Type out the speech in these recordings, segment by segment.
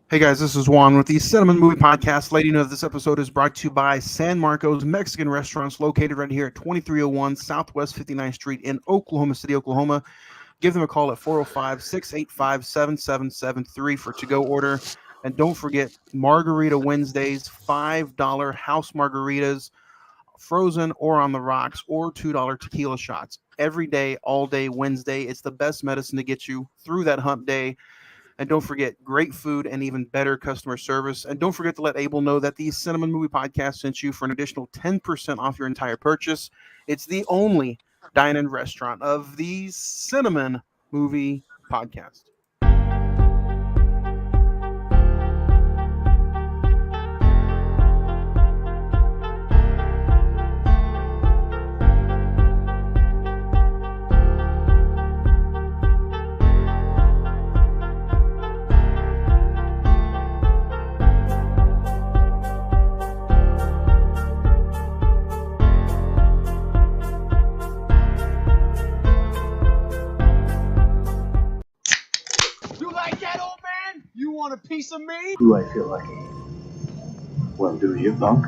Hey guys, this is Juan with the Cine-Men Movie Podcast. Letting you know that this episode is brought to you by San Marcos Mexican Restaurants, located right here at 2301 Southwest 59th Street in Oklahoma City, Oklahoma. Give them a call at 405-685-7773 for to-go order. And don't forget, Margarita Wednesdays, $5 house margaritas, frozen or on the rocks, or $2 tequila shots. Every day, all day, Wednesday. It's the best medicine to get you through that hump day. And don't forget, great food and even better customer service. And don't forget to let Abel know that the Cine-Men Movie Podcast sent you for an additional 10% off your entire purchase. It's the only dine-in restaurant of the Cine-Men Movie Podcast. Want a piece of me? Do I feel lucky? Well, do you, punk?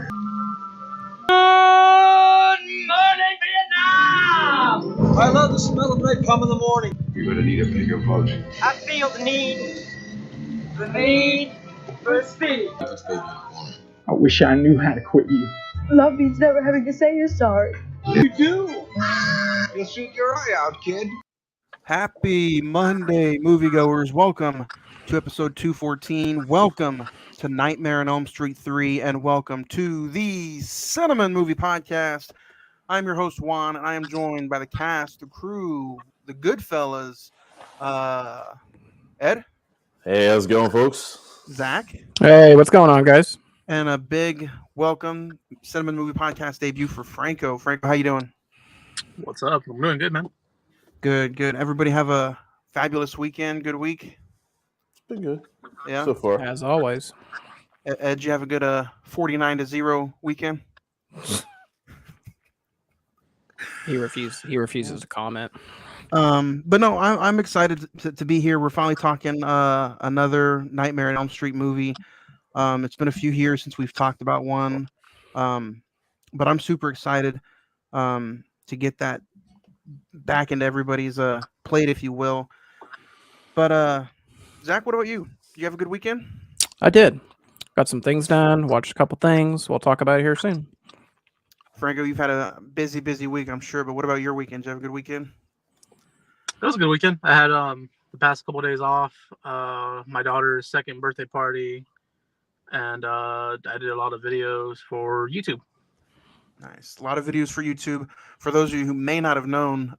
Good morning, Vietnam! I love the smell of napalm in the morning. You're gonna need a bigger boat. I feel the need for speed. I wish I knew how to quit you. Love means never having to say you're sorry. You do? You'll shoot your eye out, kid. Happy Monday, moviegoers. Welcome to episode 214. Welcome to Nightmare on Elm Street 3, and welcome to the Cine-Men Movie Podcast. I'm your host, Juan, and I am joined by the cast, the crew, the good fellas, Ed. Hey, how's it going, folks? Zach. Hey, what's going on, guys? And a big welcome, Cine-Men Movie Podcast debut for Franco. Franco, how you doing? What's up? I'm doing good, man. Good. Everybody have a fabulous weekend, good week? Been good. Yeah. So far. As always. Ed, did you have a good 49-0 weekend? He refuses to comment. But no, I'm excited to be here. We're finally talking another Nightmare on Elm Street movie. It's been a few years since we've talked about one. But I'm super excited to get that back into everybody's plate, if you will. But Zach, what about you? Did you have a good weekend? I did. Got some things done. Watched a couple things. We'll talk about it here soon. Franco, you've had a busy week, I'm sure. But what about your weekend? Did you have a good weekend? It was a good weekend. I had the past couple of days off. My daughter's second birthday party, and I did a lot of videos for YouTube. Nice. A lot of videos for YouTube. For those of you who may not have known,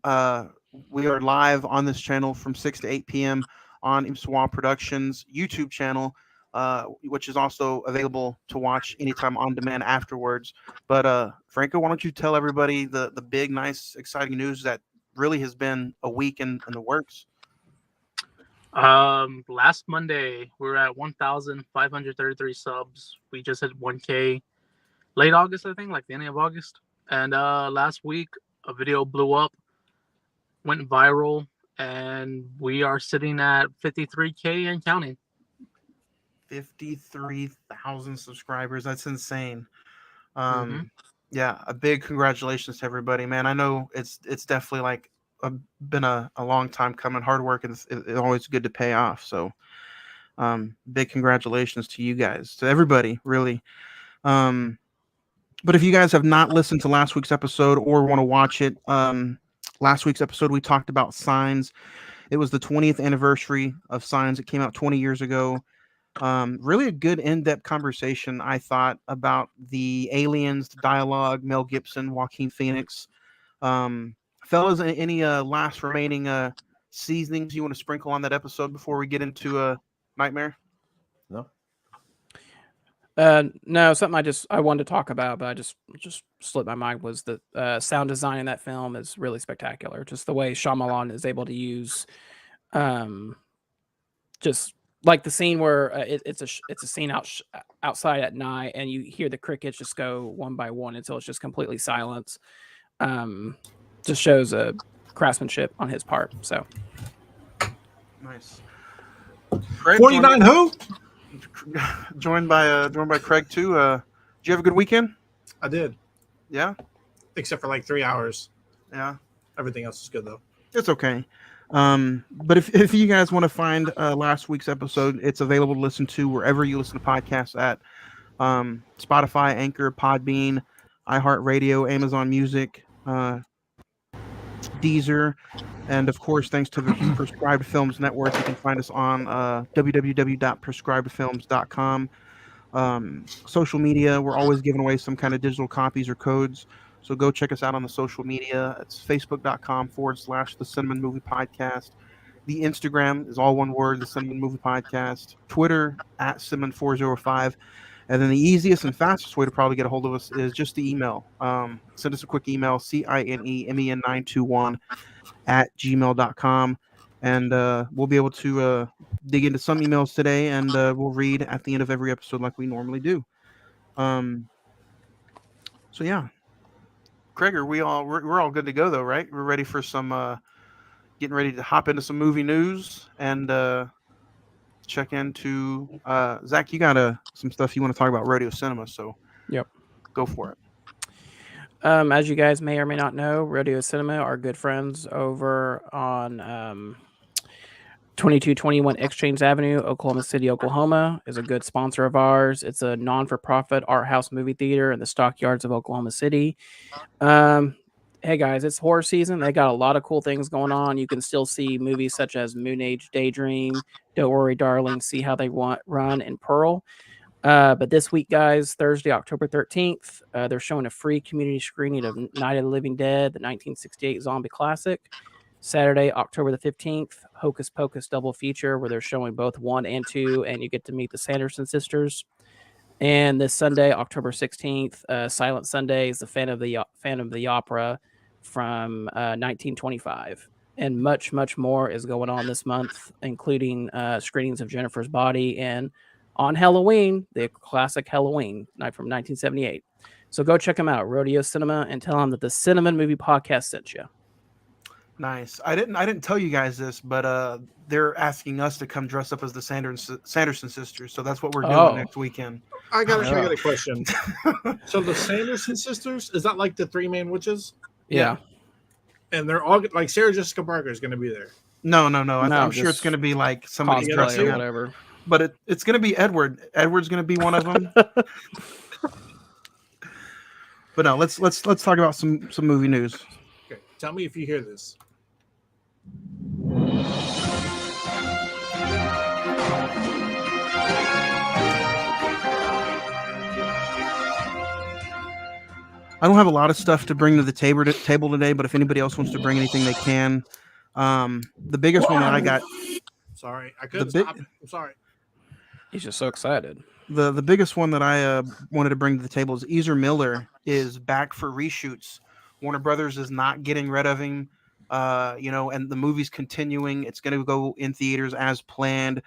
we are live on this channel from 6 to 8 p.m. on Imswa Productions YouTube channel, which is also available to watch anytime on demand afterwards. But Franco, why don't you tell everybody the big, nice, exciting news that really has been a week in the works? Last Monday, we were at 1,533 subs. We just hit 1K late August, I think, like the ending of August. And last week, a video blew up, went viral, and we are sitting at 53K and counting. 53,000 subscribers. That's insane. Yeah, a big congratulations to everybody, man. I know it's definitely like been a long time coming. Hard work, and it's always good to pay off. So big congratulations to you guys, to everybody, really. But if you guys have not listened to last week's episode or want to watch it, last week's episode we talked about Signs. It was the 20th anniversary of Signs. It came out 20 years ago. Really a good in-depth conversation, I thought, about the aliens, the dialogue, Mel Gibson, Joaquin Phoenix. Fellas, any last remaining seasonings you want to sprinkle on that episode before we get into Nightmare? No. No, something I wanted to talk about, but I just slipped my mind, was the sound design in that film is really spectacular. Just the way Shyamalan is able to use, just like the scene where it's a scene outside at night, and you hear the crickets just go one by one until it's just completely silent. Just shows a craftsmanship on his part. So nice. 49 who? joined by Craig too. Did you have a good weekend? I did, Yeah, except for like 3 hours. yeah. Everything else is good though. It's okay. But if you guys want to find last week's episode, it's available to listen to wherever you listen to podcasts at. Spotify, Anchor, Podbean, iHeartRadio, Amazon Music, Deezer, and of course, thanks to the Prescribed Films Network, you can find us on www.prescribedfilms.com. Social media, we're always giving away some kind of digital copies or codes. So go check us out on the social media. It's facebook.com/the Cinnamon Movie Podcast. The Instagram is all one word, the Cinnamon Movie Podcast. Twitter at Cinnamon405. And then the easiest and fastest way to probably get a hold of us is just the email. Send us a quick email, cinemen921@gmail.com. And we'll be able to dig into some emails today, and we'll read at the end of every episode like we normally do. So yeah, Craig, we're all good to go though, right? We're ready for some getting ready to hop into some movie news and check into Zach. You got some stuff you want to talk about rodeo cinema, so Yep. go for it. As you guys may or may not know, Rodeo Cinema, our good friends over on 2221 Exchange Avenue, Oklahoma City, Oklahoma, is a good sponsor of ours. It's a non-for-profit art house movie theater in the stockyards of Oklahoma City. Hey guys, it's horror season. They got a lot of cool things going on. You can still see movies such as Moon Age Daydream, Don't Worry Darling, See How They Run, and Pearl. But this week, guys, Thursday, October 13th, they're showing a free community screening of Night of the Living Dead, the 1968 zombie classic. Saturday, October the 15th, Hocus Pocus double feature where they're showing both 1 and 2, and you get to meet the Sanderson sisters. And this Sunday, October 16th, Silent Sunday is the Phantom of the Opera from 1925. And much, much more is going on this month, including screenings of Jennifer's Body and on Halloween, the classic Halloween night from 1978. So go check them out, Rodeo Cinema, and tell them that the Cinnamon Movie Podcast sent you. Nice. I didn't tell you guys this, but they're asking us to come dress up as the Sanderson sisters. So that's what we're doing next weekend. I got a question. So the Sanderson sisters, is that like the 3 main witches? Yeah. And they're all like Sarah Jessica Parker is going to be there. No. I'm sure it's going to be like somebody dressing or up. whatever. But it's going to be Edward. Edward's going to be one of them. But no, let's talk about some movie news. Okay, tell me if you hear this. I don't have a lot of stuff to bring to the table today, but if anybody else wants to bring anything, they can. The biggest one that I got. Sorry, I couldn't stop. I'm sorry. He's just so excited. The biggest one that I wanted to bring to the table is Ezra Miller is back for reshoots. Warner Brothers is not getting rid of him, and the movie's continuing. It's going to go in theaters as planned,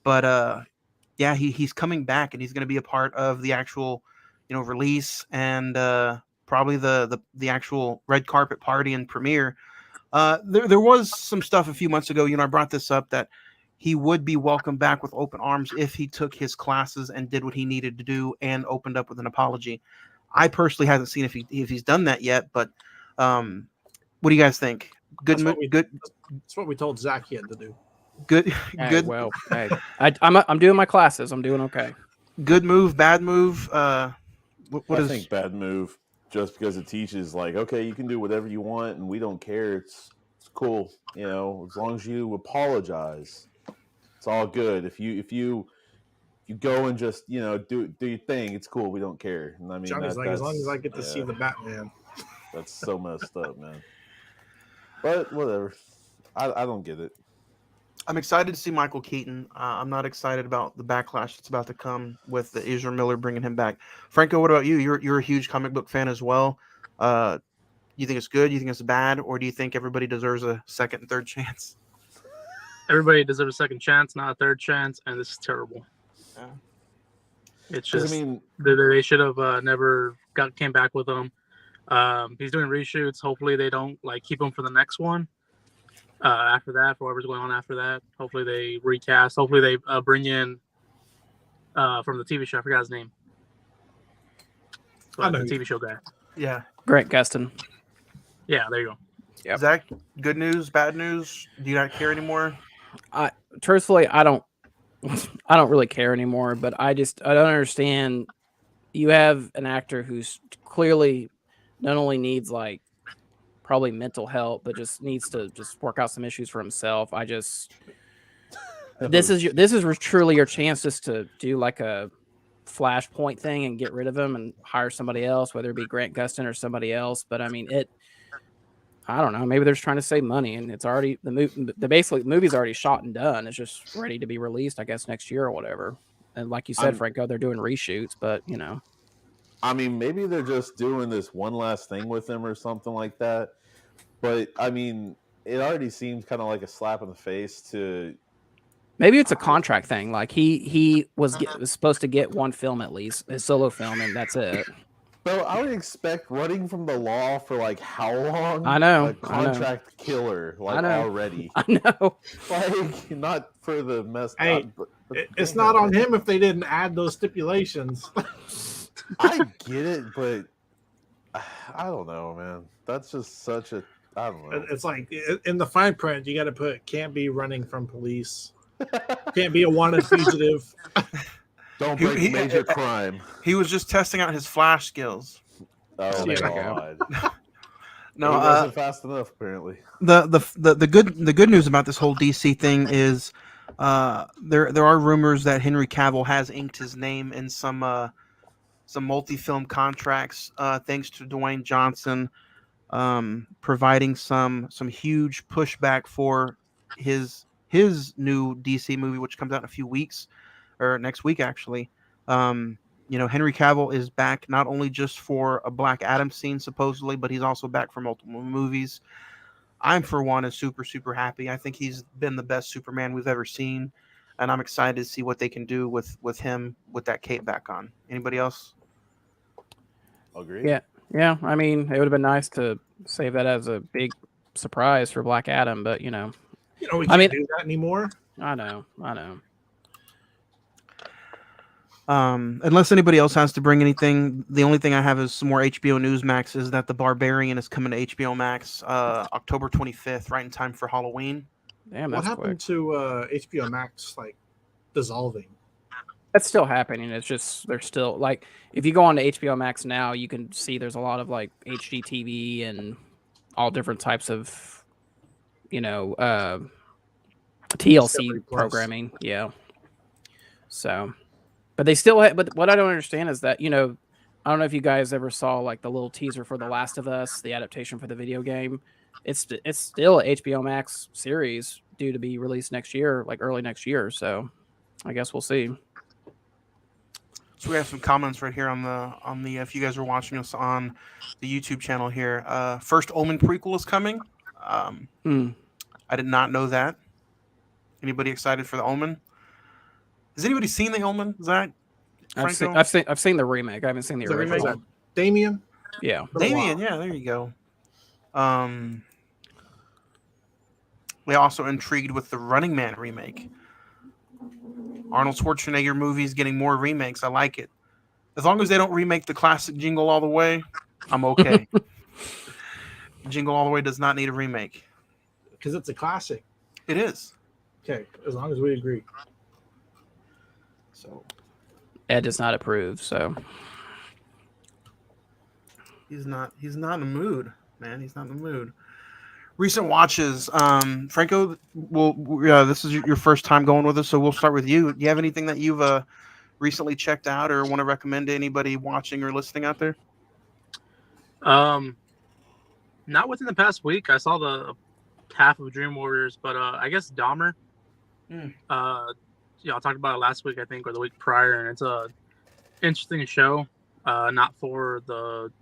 but he's coming back, and he's going to be a part of the actual, release and probably the actual red carpet party and premiere. There was some stuff a few months ago. I brought this up that he would be welcomed back with open arms if he took his classes and did what he needed to do and opened up with an apology. I personally haven't seen if he's done that yet, but what do you guys think? Good. That's what we told Zach he had to do. Good. Hey, good. Well, hey, I'm doing my classes. I'm doing okay. Good move. Bad move. I think bad move. Just because it teaches, like, okay, you can do whatever you want, and we don't care. It's cool, as long as you apologize. It's all good. If you go and just do your thing, it's cool. We don't care. And I mean, Johnny's like, as long as I get to see the Batman. That's so messed up, man. But whatever. I don't get it. I'm excited to see Michael Keaton. I'm not excited about the backlash that's about to come with the Ezra Miller bringing him back. Franco, what about you? You're a huge comic book fan as well. You think it's good? You think it's bad? Or do you think everybody deserves a second and third chance? Everybody deserves a second chance, not a third chance, and this is terrible. Yeah. It's just they should have never came back with him. He's doing reshoots. Hopefully they don't keep him for the next one. After that, for whatever's going on after that, hopefully they recast. Hopefully they bring in from the TV show. I forgot his name. I know the who- TV show guy. Yeah. Grant Gustin. Yeah, there you go. Yep. Zach, good news, bad news? Do you not care anymore? Truthfully, I don't really care anymore, but I don't understand. You have an actor who's clearly not only needs like probably mental help, but just needs to just work out some issues for himself. This is truly your chance just to do like a flashpoint thing and get rid of him and hire somebody else, whether it be Grant Gustin or somebody else. But I mean, I don't know. Maybe they're just trying to save money, and it's already the movie's already shot and done. It's just ready to be released, I guess, next year or whatever. And like you said, Franco, they're doing reshoots, but you know, I mean, maybe they're just doing this one last thing with him or something like that. But I mean, it already seems kind of like a slap in the face to. Maybe it's a contract thing. Like he was supposed to get one film at least, his solo film, and that's it. So I would expect running from the law for like how long? I know. A contract killer, like already. I know. Like not for the mess. Hey, it's not on him if they didn't add those stipulations. I get it, but I don't know, man. That's just such a. I don't know. It's like in the fine print, you got to put can't be running from police, can't be a wanted fugitive. Don't break major crime. He was just testing out his flash skills. Oh my god! No, he wasn't fast enough. Apparently, the good news about this whole DC thing is there are rumors that Henry Cavill has inked his name in some multi-film contracts thanks to Dwayne Johnson providing some huge pushback for his new DC movie, which comes out in a few weeks. Or next week, actually. Henry Cavill is back not only just for a Black Adam scene, supposedly, but he's also back for multiple movies. I'm, for one, is super, super happy. I think he's been the best Superman we've ever seen, and I'm excited to see what they can do with him with that cape back on. Anybody else? Agree. Yeah. I mean, it would have been nice to save that as a big surprise for Black Adam, but we can't do that anymore. I know. Unless anybody else has to bring anything, the only thing I have is some more HBO News Max is that The Barbarian is coming to HBO Max October 25th, right in time for Halloween. Damn, what that's happened to HBO Max like dissolving? That's still happening. It's just they're still like if you go on to HBO Max now, you can see there's a lot of like HGTV and all different types of TLC programming. Yeah. So. But they still but what I don't understand is that, I don't know if you guys ever saw like the little teaser for The Last of Us, the adaptation for the video game. It's still a HBO Max series due to be released next year, like early next year. So I guess we'll see. So we have some comments right here on the if you guys are watching us on the YouTube channel here. First Omen prequel is coming. I did not know that. Anybody excited for the Omen? Has anybody seen the Omen, Zach? I've seen the remake. I haven't seen the original. Damien? Yeah. Damien, yeah, there you go. We also intrigued with the Running Man remake. Arnold Schwarzenegger movies getting more remakes. I like it. As long as they don't remake the classic Jingle All the Way, I'm okay. Jingle All the Way does not need a remake. Because it's a classic. It is. Okay, as long as we agree. So Ed does not approve, so he's not in the mood, man. He's not in the mood. Recent watches, Franco. This is your first time going with us, so we'll start with you. Do you have anything that you've recently checked out or want to recommend to anybody watching or listening out there? Not within the past week. I saw the half of Dream Warriors, but I guess Dahmer. I talked about it last week, I think, or the week prior, and it's a interesting show. Not for the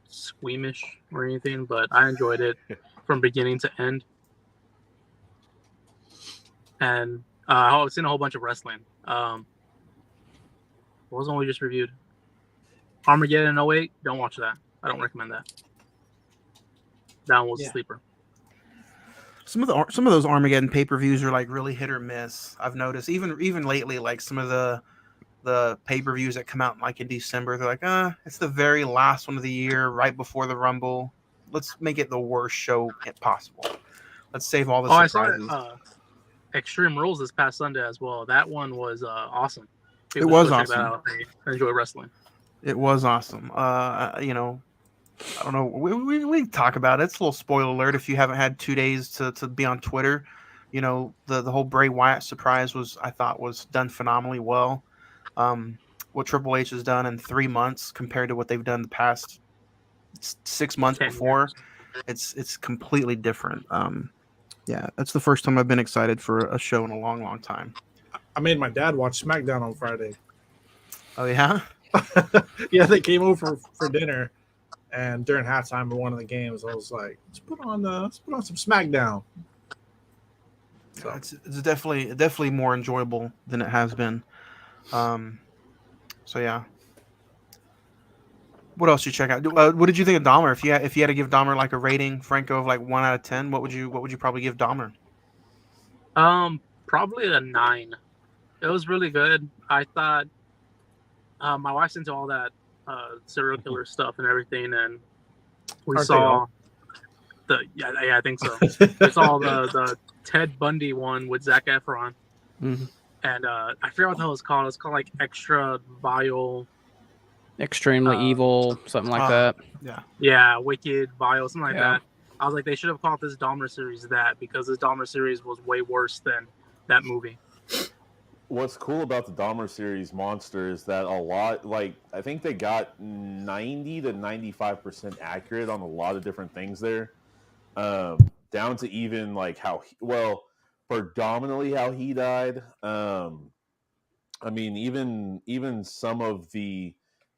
squeamish or anything, but I enjoyed it from beginning to end. And I've seen a whole bunch of wrestling. What was the one we just reviewed? Armageddon 08. Don't watch that. I don't recommend that. That one was a sleeper. Some of those Armageddon pay-per-views are like really hit or miss. I've noticed even lately, like some of the the pay-per-views that come out like in December. They're like, it's the very last one of the year, right before the Rumble. Let's make it the worst show possible. Let's save all the surprises. I saw Extreme Rules this past Sunday as well. That one was awesome. It was check awesome. that out. They enjoy wrestling. It was awesome. I don't know. We talk about it. It's a little spoiler alert if you haven't had 2 days to be on Twitter. The whole Bray Wyatt surprise I thought was done phenomenally well. What Triple H has done in 3 months compared to what they've done the past 6 months before, it's completely different. Yeah, that's the first time I've been excited for a show in a long, long time. I made my dad watch SmackDown on Friday. Oh yeah, yeah, they came over for dinner, and during halftime of one of the games, I was like, "Let's put on some SmackDown." So it's definitely more enjoyable than it has been. So yeah. What else did you check out? What did you think of Dahmer? If you had to give Dahmer like a rating, Franco, of like 1 out of 10, what would you probably give Dahmer? Probably a 9. It was really good. I thought my wife's into all that serial killer stuff and everything, and we saw I think so. We saw the Ted Bundy one with Zac Efron, and I forget what the hell it's called. It's called like Extra Vile. Extremely Evil, something like that. Yeah, Wicked, Vile, something like that. I was like, they should have called this Dahmer series that, because this Dahmer series was way worse than that movie. What's cool about the Dahmer series, Monster, is that I think they got 90 to 95% accurate on a lot of different things there, down to even like predominantly how he died. I mean, even some of the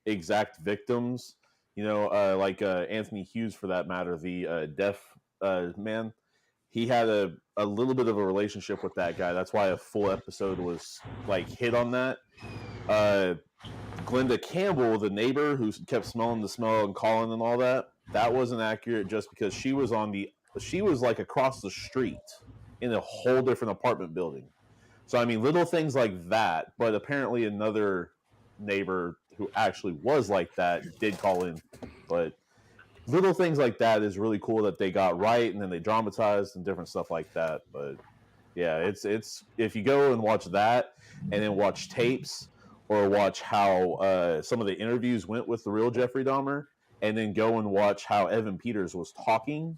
exact victims, like Anthony Hughes, for that matter, the deaf man, he had a little bit of a relationship with that guy. That's why a full episode was like hit on that. Glenda Campbell, the neighbor who kept smelling the smell and calling and all that wasn't accurate, just because she was like across the street in a whole different apartment building. So, I mean, little things like that, but apparently another neighbor who actually was like that did call in. But little things like that is really cool that they got right, and then they dramatized and different stuff like that. But yeah, it's if you go and watch that and then watch tapes or watch how some of the interviews went with the real Jeffrey Dahmer, and then go and watch how Evan Peters was talking,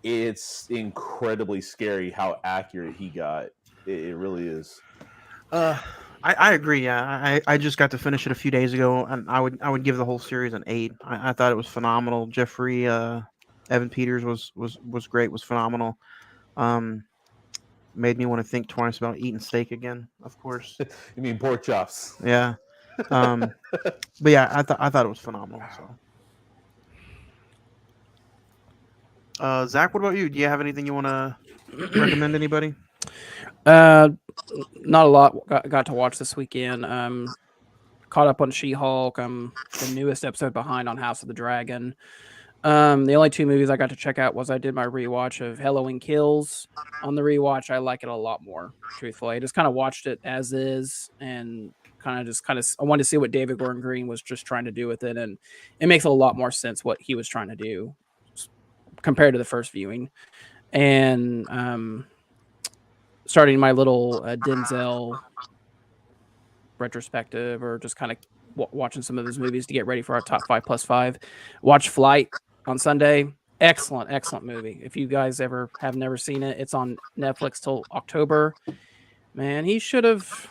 it's incredibly scary how accurate he got. It really is. I agree. Yeah, I just got to finish it a few days ago, and I would give the whole series an 8. I thought it was phenomenal. Jeffrey Evan Peters was great. Was phenomenal. Made me want to think twice about eating steak again. Of course. You mean pork chops? Yeah. But yeah, I thought it was phenomenal. So, Zach, what about you? Do you have anything you want to recommend anybody? Not a lot got to watch this weekend. Caught up on She-Hulk. I'm the newest episode behind on House of the Dragon. The only 2 movies I got to check out was I did my rewatch of Halloween Kills. On the rewatch, I like it a lot more, truthfully. I just kind of watched it as is, and I wanted to see what David Gordon Green was just trying to do with it, and it makes a lot more sense what he was trying to do compared to the first viewing. And starting my little Denzel retrospective, or just kind of watching some of those movies to get ready for our top 5+5. Watch Flight on Sunday. Excellent movie. If you guys have never seen it, it's on Netflix till October. Man, he should have,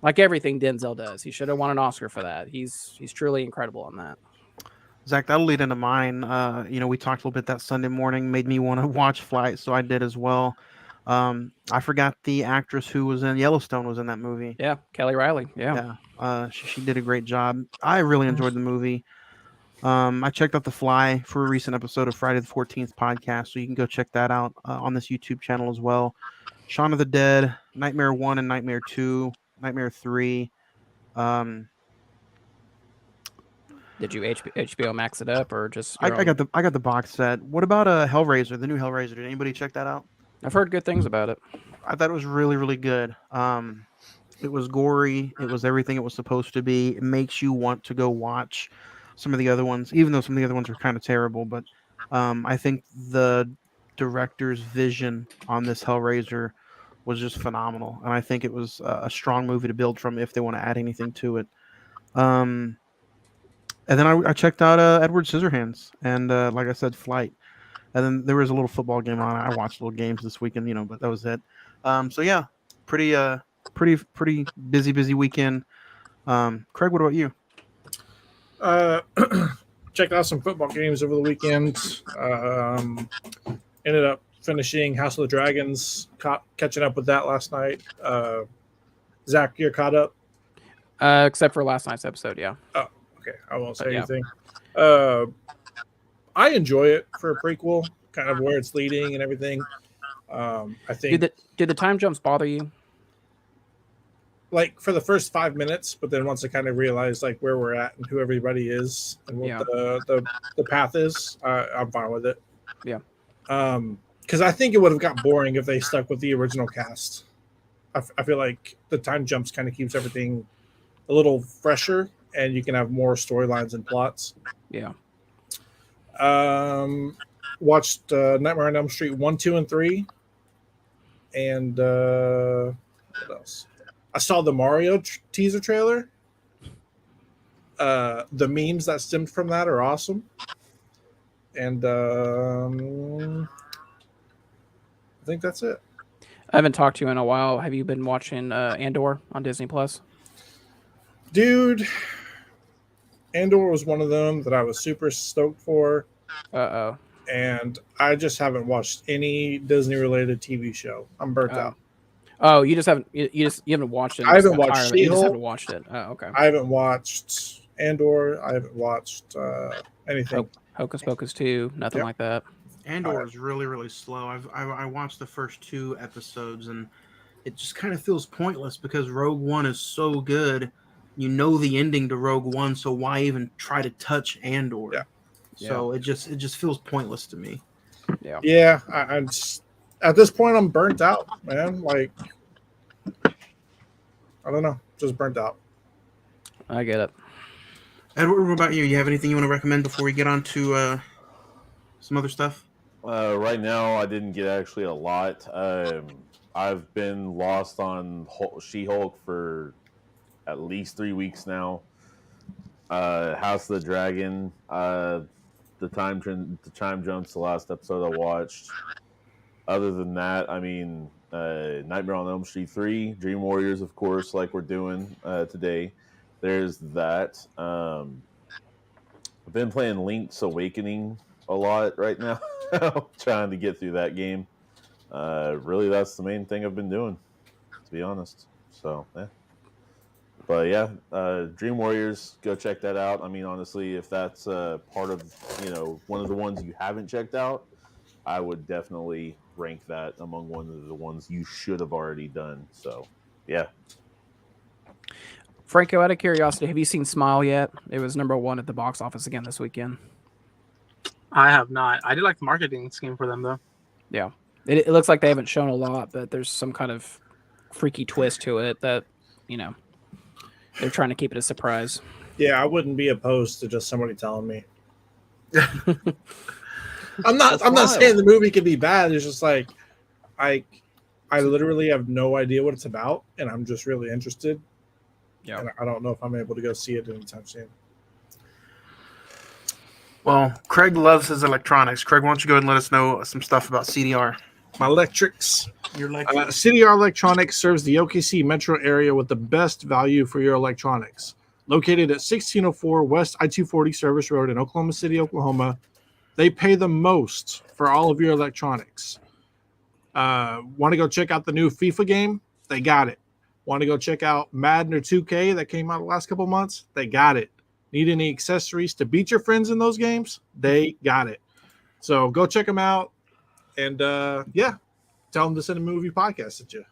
like everything Denzel does, he should have won an Oscar for that. He's truly incredible on that. Zach, that'll lead into mine. We talked a little bit that Sunday morning, made me want to watch Flight, so I did as well. I forgot the actress who was in Yellowstone was in that movie. Yeah, Kelly Riley. Yeah. She did a great job. I really enjoyed the movie. I checked out The Fly for a recent episode of Friday the 14th podcast, so you can go check that out on this YouTube channel as well. Shaun of the Dead, Nightmare 1 and Nightmare 2, Nightmare 3. Did you HBO Max it up, or just I got the box set. What about Hellraiser, the new Hellraiser? Did anybody check that out? I've heard good things about it. I thought it was really, really good. It was gory. It was everything it was supposed to be. It makes you want to go watch some of the other ones, even though some of the other ones are kind of terrible. But I think the director's vision on this Hellraiser was just phenomenal, and I think it was a strong movie to build from if they want to add anything to it. Um, and then I checked out Edward Scissorhands, and like I said, Flight. And then there was a little football game on. I watched little games this weekend, but that was it. So yeah, pretty pretty busy weekend. Craig, what about you? Checked out some football games over the weekend. Ended up finishing House of the Dragons, catching up with that last night. Zach, you're caught up? Except for last night's episode, yeah. Oh, okay. I won't say But, yeah. anything. I enjoy it for a prequel, kind of where it's leading and everything. I think Did the time jumps bother you? like for the first 5 minutes, but then once I kind of realized like where we're at and who everybody is and what Yeah. the path is, I'm fine with it. Yeah. Because I think it would have got boring if they stuck with the original cast. I feel like the time jumps kind of keeps everything a little fresher, and you can have more storylines and plots. Yeah. Watched Nightmare on Elm Street 1, 2, and 3, and what else? I saw the Mario teaser trailer. The memes that stemmed from that are awesome, and I think that's it. I haven't talked to you in a while. Have you been watching Andor on Disney Plus? Dude, Andor was one of them that I was super stoked for. And I just haven't watched any Disney related TV show. I'm burnt out. Oh, you haven't watched it. I haven't watched You just She-Hulk. haven't watched it. Oh, okay. I haven't watched Andor. I haven't watched anything. Hocus Pocus 2, nothing Yep. like that. Andor is really slow. I watched the first 2 episodes, and it just kind of feels pointless because Rogue One is so good. You know the ending to Rogue One, so why even try to touch Andor? Yeah. So it just feels pointless to me. Yeah. Yeah, I'm just, at this point I'm burnt out, man. Like, I don't know, just burnt out. I get it. Edward, what about you? You have anything you want to recommend before we get on to some other stuff? Right now, I didn't get actually a lot. I've been lost on She-Hulk for at least 3 weeks now. House of the Dragon. The time jumps. The last episode I watched. Other than that, I mean, Nightmare on Elm Street 3, Dream Warriors, of course, like we're doing today. There's that. I've been playing Link's Awakening a lot right now, trying to get through that game. Really, that's the main thing I've been doing, to be honest. So, yeah. But yeah, Dream Warriors, go check that out. I mean, honestly, if that's part of, one of the ones you haven't checked out, I would definitely rank that among one of the ones you should have already done. So, yeah. Franco, out of curiosity, have you seen Smile yet? It was #1 at the box office again this weekend. I have not. I did like the marketing scheme for them, though. Yeah. It looks like they haven't shown a lot, but there's some kind of freaky twist to it that, they're trying to keep it a surprise. Yeah, I wouldn't be opposed to just somebody telling me. I'm not saying the movie could be bad. It's just like I literally have no idea what it's about, and I'm just really interested. Yeah. And I don't know if I'm able to go see it anytime soon. Well, Craig loves his electronics. Craig, why don't you go ahead and let us know some stuff about CDR? My electrics. Your electrics. CDR Electronics serves the OKC metro area with the best value for your electronics. Located at 1604 West I-240 Service Road in Oklahoma City, Oklahoma, they pay the most for all of your electronics. Want to go check out the new FIFA game? They got it. Want to go check out Madden or 2K that came out the last couple months? They got it. Need any accessories to beat your friends in those games? They got it. So go check them out. And yeah, tell them to send a movie podcast at you.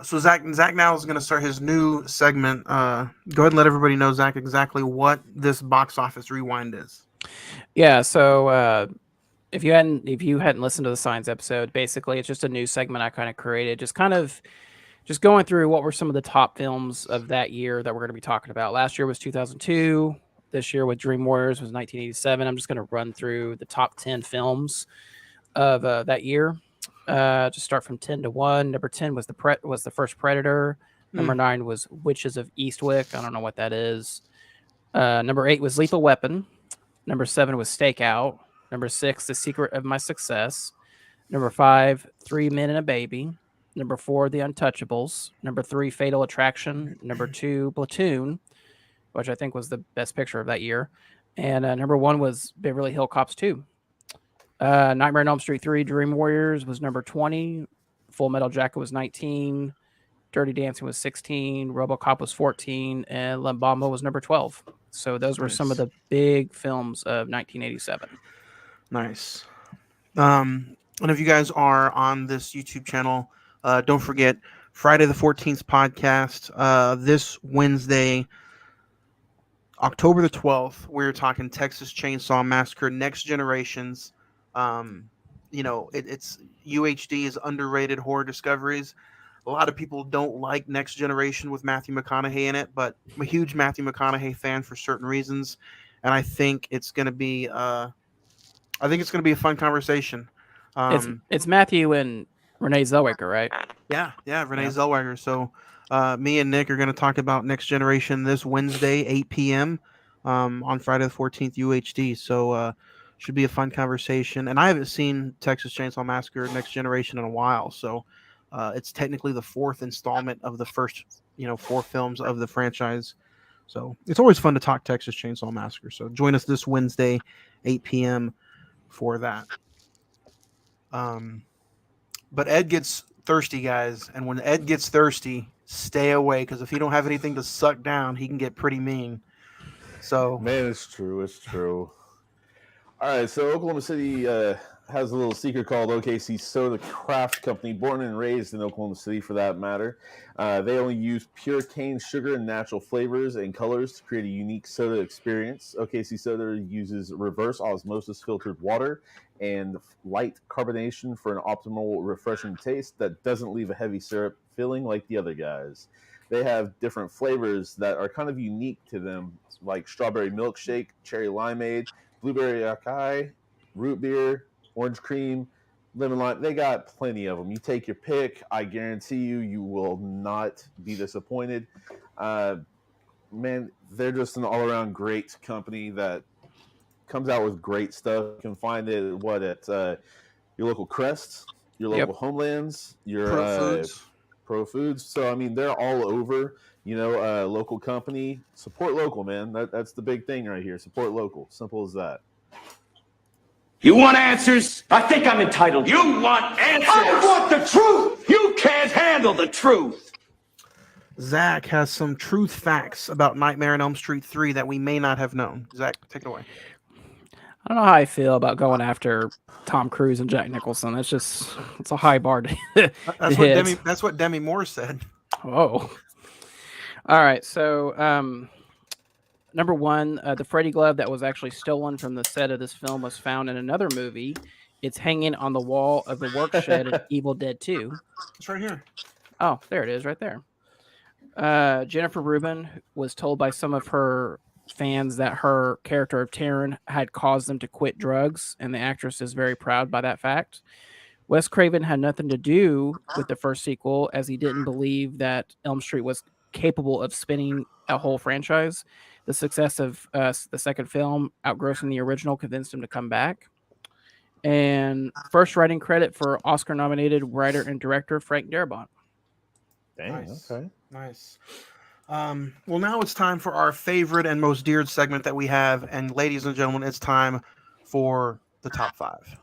So Zach now is going to start his new segment. Go ahead and let everybody know, Zach, exactly what this box office rewind is. Yeah, so if you hadn't listened to the Signs episode, basically it's just a new segment I kind of created, just going through what were some of the top films of that year that we're going to be talking about. Last year was 2002. This year with Dream Warriors was 1987. I'm just going to run through the top 10 films of that year. Just start from 10 to 1. Number 10 was the first Predator. Number 9 was Witches of Eastwick. I don't know what that is. Number 8 was Lethal Weapon. Number 7 was Stakeout. Number 6, The Secret of My Success. Number 5, 3 Men and a Baby. Number 4, The Untouchables. Number 3, Fatal Attraction. Number 2, Platoon, which I think was the best picture of that year. And number 1 was Beverly Hills Cops 2. Nightmare on Elm Street 3, Dream Warriors was number 20. Full Metal Jacket was 19. Dirty Dancing was 16. RoboCop was 14. And La Bamba was number 12. So those were some of the big films of 1987. Nice. And if you guys are on this YouTube channel, don't forget Friday the 14th podcast. This Wednesday, October the 12th, we're talking Texas Chainsaw Massacre Next Generations. It's UHD is underrated horror discoveries. A lot of people don't like Next Generation with Matthew McConaughey in it, but I'm a huge Matthew McConaughey fan for certain reasons, and I think it's going to be a fun conversation. It's Matthew and Renee Zellweger, right? Yeah, Renee Zellweger. So me and Nick are going to talk about Next Generation this Wednesday, 8 p.m. On Friday the 14th, UHD. So should be a fun conversation. And I haven't seen Texas Chainsaw Massacre Next Generation in a while, so it's technically the 4th installment of the first, 4 films of the franchise. So it's always fun to talk Texas Chainsaw Massacre. So join us this Wednesday, 8 p.m. for that. But Ed gets thirsty, guys, and when Ed gets thirsty, stay away, because if he don't have anything to suck down, he can get pretty mean. So man, it's true. All right, so Oklahoma City has a little secret called OKC Soda Craft Company, born and raised in Oklahoma City for that matter. They only use pure cane sugar and natural flavors and colors to create a unique soda experience. OKC Soda uses reverse osmosis filtered water and light carbonation for an optimal refreshing taste that doesn't leave a heavy syrup feeling like the other guys. They have different flavors that are kind of unique to them, like strawberry milkshake, cherry limeade, blueberry acai, root beer, orange cream, lemon lime. They got plenty of them. You take your pick. I guarantee you will not be disappointed. Man, they're just an all-around great company that comes out with great stuff. You can find it at your local Crest, your local Homelands, your Pro Foods. So, I mean, they're all over. Local company. Support local, man. That's the big thing right here. Support local. Simple as that. You want answers? I think I'm entitled. You want answers? I want the truth! You can't handle the truth! Zach has some truth facts about Nightmare on Elm Street 3 that we may not have known. Zach, take it away. I don't know how I feel about going after Tom Cruise and Jack Nicholson. It's a high bar to That's what Demi Moore said. Oh. All right, so number 1, the Freddy glove that was actually stolen from the set of this film was found in another movie. It's hanging on the wall of the work shed in Evil Dead 2. It's right here. Oh, there it is, right there. Jennifer Rubin was told by some of her fans that her character of Taryn had caused them to quit drugs, and the actress is very proud by that fact. Wes Craven had nothing to do with the first sequel, as he didn't believe that Elm Street was capable of spinning a whole franchise. The success of the second film, outgrossing the original, convinced him to come back. And first writing credit for Oscar-nominated writer and director Frank Darabont. Dang, nice. Okay. Nice. Well, now it's time for our favorite and most deared segment that we have. And ladies and gentlemen, it's time for the top 5.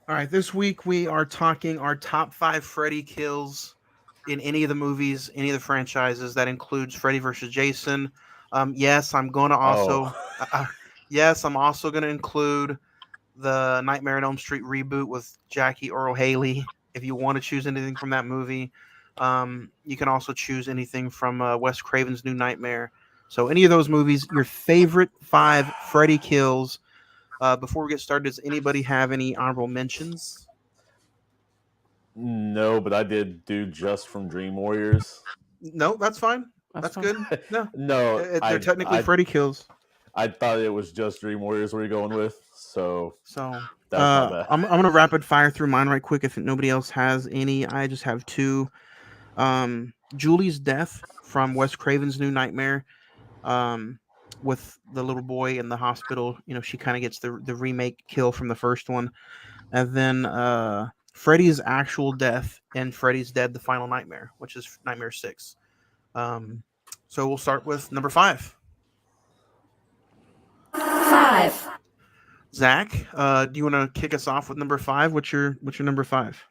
All right, this week we are talking our top 5 Freddy kills in any of the movies, any of the franchises. That includes Freddy versus Jason. Yes, I'm going to also. Oh, Yes, I'm also going to include the Nightmare on Elm Street reboot with Jackie Earl Haley. If you want to choose anything from that movie, you can also choose anything from Wes Craven's New Nightmare. So any of those movies, your favorite 5 Freddy kills. Before we get started, does anybody have any honorable mentions? no, but I did do Just from Dream Warriors. No, that's fine. That's fine. good. No, No, they're technically Freddy kills. I thought it was just Dream Warriors we were going with, so So that's my bad. I'm gonna rapid fire through mine right quick. If nobody else has any, I just have 2. Julie's death from Wes Craven's New Nightmare. With the little boy in the hospital, she kind of gets the remake kill from the first one, and then Freddy's actual death in Freddy's Dead: The Final Nightmare, which is Nightmare 6. So we'll start with number 5. 5. Zach, do you want to kick us off with number 5? What's your number 5?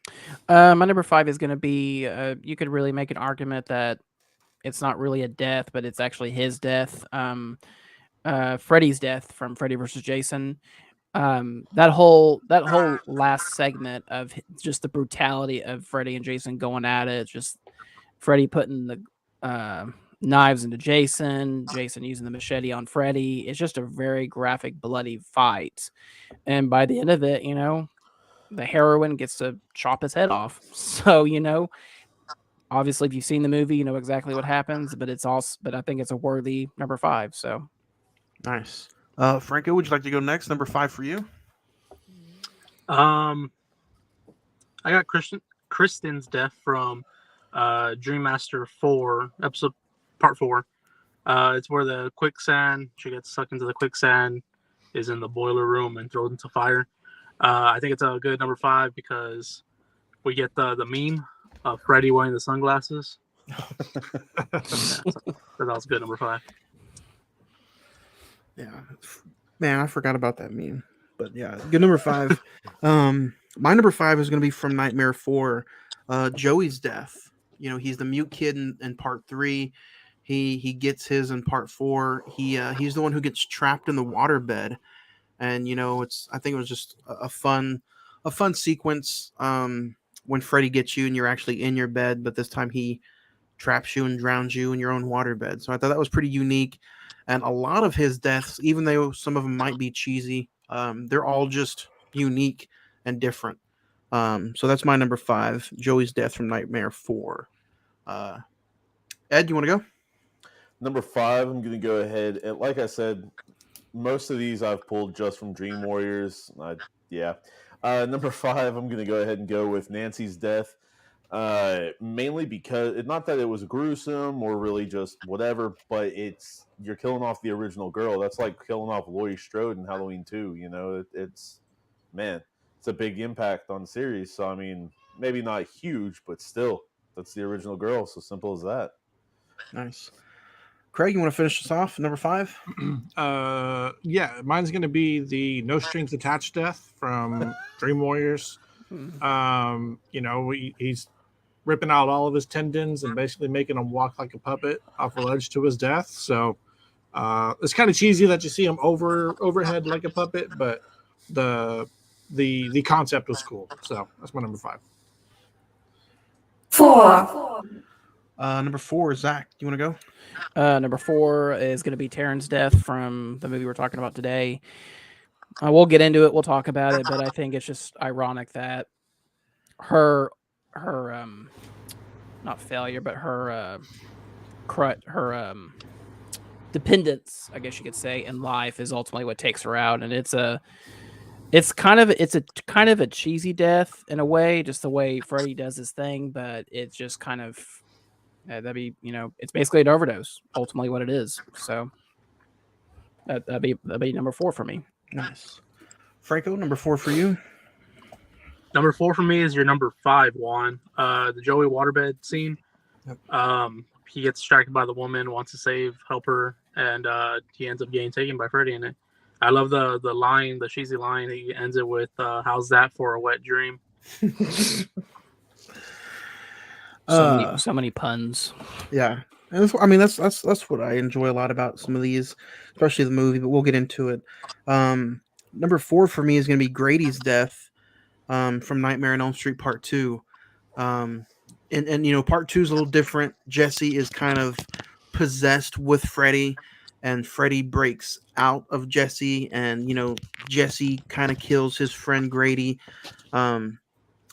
My number 5 is going to be. You could really make an argument that it's not really a death, but it's actually his death. Freddy's death from Freddy versus Jason. That whole last segment of just the brutality of Freddy and Jason going at it, just Freddy putting the knives into Jason using the machete on Freddy. It's just a very graphic, bloody fight. And by the end of it, the heroine gets to chop his head off. So, obviously, if you've seen the movie, you know exactly what happens, but I think it's a worthy number 5. So nice. Franco, would you like to go next? Number 5 for you. I got Kristen's death from Dream Master 4, episode part 4. It's where the quicksand, she gets sucked into the quicksand, is in the boiler room and thrown into fire. I think it's a good number 5 because we get the meme of Freddy wearing the sunglasses. So that was good, number 5. Yeah, man, I forgot about that meme. But yeah, good number 5. My number 5 is going to be from Nightmare 4. Joey's death. He's the mute kid in part 3. He gets his in part 4. He's the one who gets trapped in the waterbed, and I think it was just a fun sequence. When Freddy gets you and you're actually in your bed, but this time he traps you and drowns you in your own waterbed. So I thought that was pretty unique. And a lot of his deaths, even though some of them might be cheesy, they're all just unique and different. So that's my number 5, Joey's death from Nightmare 4. Ed, you want to go? Number 5, I'm going to go ahead. And like I said, most of these I've pulled just from Dream Warriors. Number 5, I'm going to go ahead and go with Nancy's death. Mainly because, not that it was gruesome or really just whatever, but you're killing off the original girl. That's like killing off Laurie Strode in Halloween 2. It's a big impact on the series. So I mean, maybe not huge, but still, that's the original girl. So simple as that. Nice. Craig, you want to finish us off? Number 5? Yeah, mine's going to be the No Strings Attached death from Dream Warriors. He's ripping out all of his tendons and basically making him walk like a puppet off a ledge to his death. So it's kind of cheesy that you see him overhead like a puppet, but the concept was cool. So that's my number 5. 4. Number 4, Zach, do you want to go? number 4 is going to be Taryn's death from the movie we're talking about today. We'll get into it. We'll talk about it, but I think it's just ironic that her not failure, but her dependence, I guess you could say, in life is ultimately what takes her out, and it's kind of a cheesy death in a way, just the way Freddy does his thing, but it's just kind of it's basically an overdose, ultimately what it is. So that'd be number 4 for me. Nice. Franco, number 4 for you. Number 4 for me is your number 5, Juan. The Joey waterbed scene. Yep. He gets distracted by the woman, wants to help her, and he ends up getting taken by Freddy in it. I love the line, the cheesy line. He ends it with, "How's that for a wet dream?" So many puns. Yeah, and I mean that's what I enjoy a lot about some of these, especially the movie. But we'll get into it. Number 4 for me is going to be Grady's death, from Nightmare on Elm Street Part 2. Um, and Part 2 is a little different. Jesse is kind of possessed with Freddy, and Freddy breaks out of Jesse, and Jesse kind of kills his friend Grady. Um,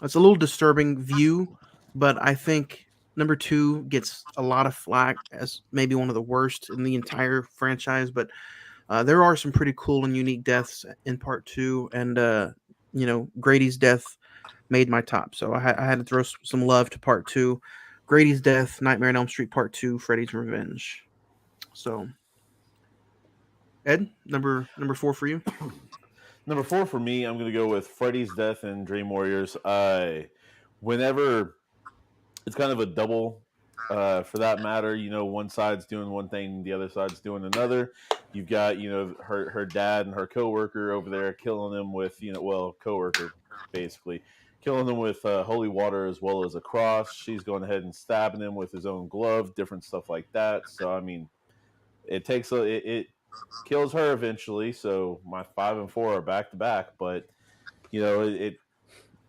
it's a little disturbing view, but I think number 2 gets a lot of flack as maybe one of the worst in the entire franchise. But there are some pretty cool and unique deaths in Part 2, and Grady's death made my top, so I had to throw some love to Part 2. Grady's death, Nightmare on Elm Street Part 2, Freddy's Revenge. So, Ed, number 4 for you. Number 4 for me, I'm going to go with Freddy's death in Dream Warriors. Whenever it's kind of a double, for that matter, one side's doing one thing, the other side's doing another. You've got, her dad and her coworker over there killing him with, coworker basically killing him with holy water as well as a cross. She's going ahead and stabbing him with his own glove, different stuff like that. So I mean, it kills her eventually. So my 5 and 4 are back to back, but it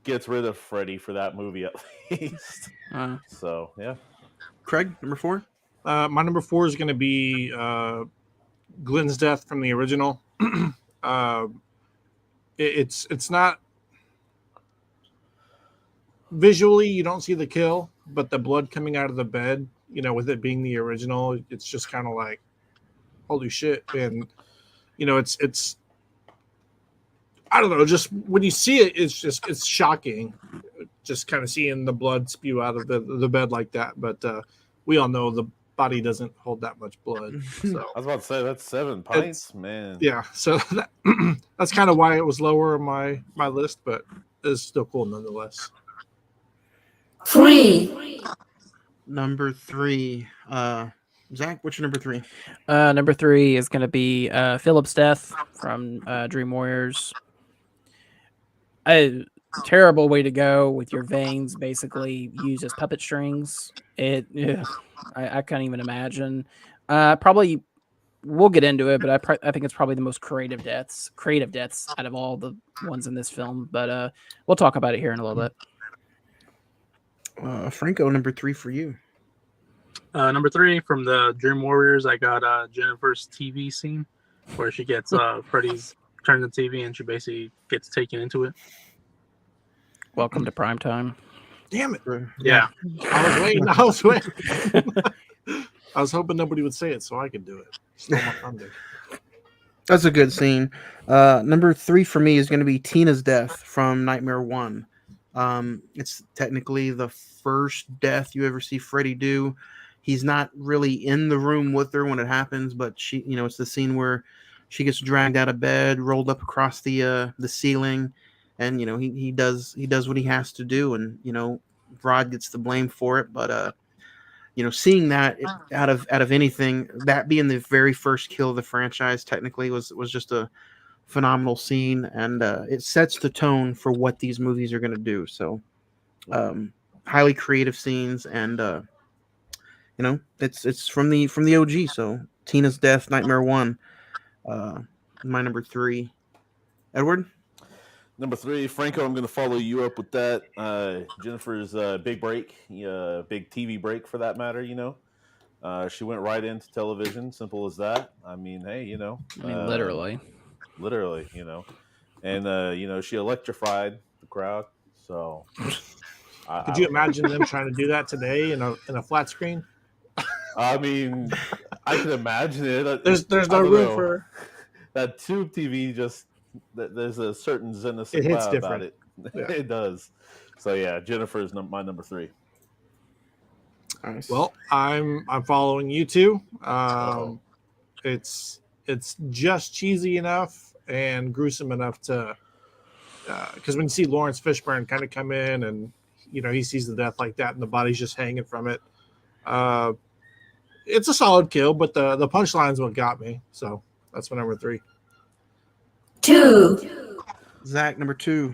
gets rid of Freddy for that movie at least. So yeah. Craig, number 4. My number 4 is going to be Glenn's death from the original. It's not visually, you don't see the kill, but the blood coming out of the bed, with it being the original, it's just kind of like, holy shit. And it's I don't know, just when you see it, it's shocking, just kind of seeing the blood spew out of the bed like that. But we all know the body doesn't hold that much blood. So I was about to say that's 7 pints, man. Yeah, so that's kind of why it was lower on my list, but it's still cool nonetheless. 3. Number 3. Zach, what's your number 3? Number 3 is going to be Philip's death from Dream Warriors. A terrible way to go with your veins basically used as puppet strings. I can't even imagine. Probably we'll get into it, but I think it's probably the most creative deaths out of all the ones in this film. But we'll talk about it here in a little bit. Franco, number 3 for you. Number 3 from the Dream Warriors, I got Jennifer's TV scene where she gets Freddy's turned the TV and she basically gets taken into it. Welcome to prime time. Damn it! Yeah, I was waiting. I was hoping nobody would say it so I could do it. Stole my thunder. That's a good scene. Number 3 for me is going to be Tina's death from Nightmare 1. It's technically the first death you ever see Freddy do. He's not really in the room with her when it happens, but she, it's the scene where she gets dragged out of bed, rolled up across the ceiling, and he does what he has to do, and Rod gets the blame for it. But seeing that out of anything, that being the very first kill of the franchise, technically was just a phenomenal scene, and it sets the tone for what these movies are going to do. So, highly creative scenes, and it's from the OG. So Tina's death, Nightmare 1, my number 3. Edward, number 3, Franco. I'm going to follow you up with that. Jennifer's big break, big TV break for that matter. She went right into television. Simple as that. I mean, hey, literally, and she electrified the crowd. So, could you imagine them trying to do that today in a flat screen? I mean, I can imagine it. There's no room for that tube TV. Just there's a certain zenith about it. Yeah. It does. So yeah, Jennifer is my number 3. Nice. Well, I'm following you too. It's just cheesy enough and gruesome enough to because when you see Lawrence Fishburne kind of come in and he sees the death like that and the body's just hanging from it. It's a solid kill, but the punchline's what got me. So that's my number 3. 2. Zach, number 2.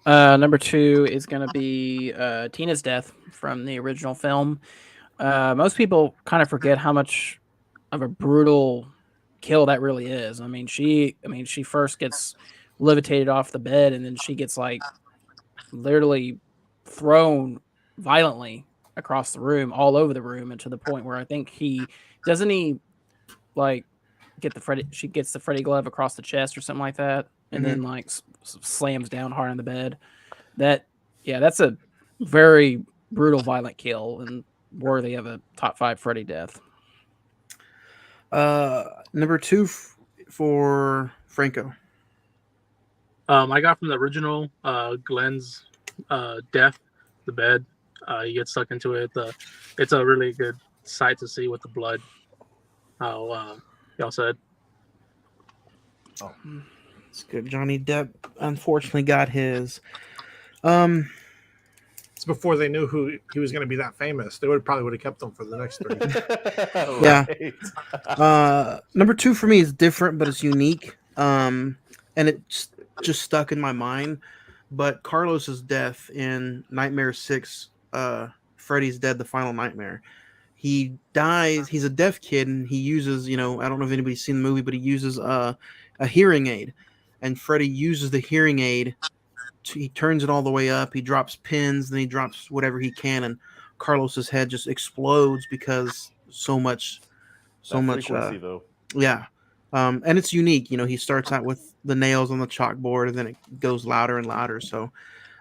Number 2 is going to be Tina's death from the original film. Most people kind of forget how much of a brutal kill that really is. I mean, she first gets levitated off the bed, and then she gets like literally thrown violently across the room, all over the room, and to the point where I think he like she gets the Freddy glove across the chest or something like that, and then like slams down hard on the bed. That's a very brutal, violent kill and worthy of a top 5 Freddy death. Number 2 for Franco. I got from the original Glenn's death, the bed. You get stuck into it. It's a really good sight to see with the blood. How y'all said. Oh, it's good. Johnny Depp unfortunately got his. It's before they knew who he was going to be that famous. They probably would have kept him for the next 3. Yeah. Number 2 for me is different, but it's unique. And it just stuck in my mind. But Carlos's death in Nightmare 6, Freddy's Dead: The Final Nightmare. He dies. He's a deaf kid, and he uses, I don't know if anybody's seen the movie, but he uses a hearing aid, and Freddy uses the hearing aid. He turns it all the way up. He drops pins, then he drops whatever he can, and Carlos's head just explodes because so much. Frequency, though. Yeah. And it's unique. He starts out with the nails on the chalkboard, and then it goes louder and louder. So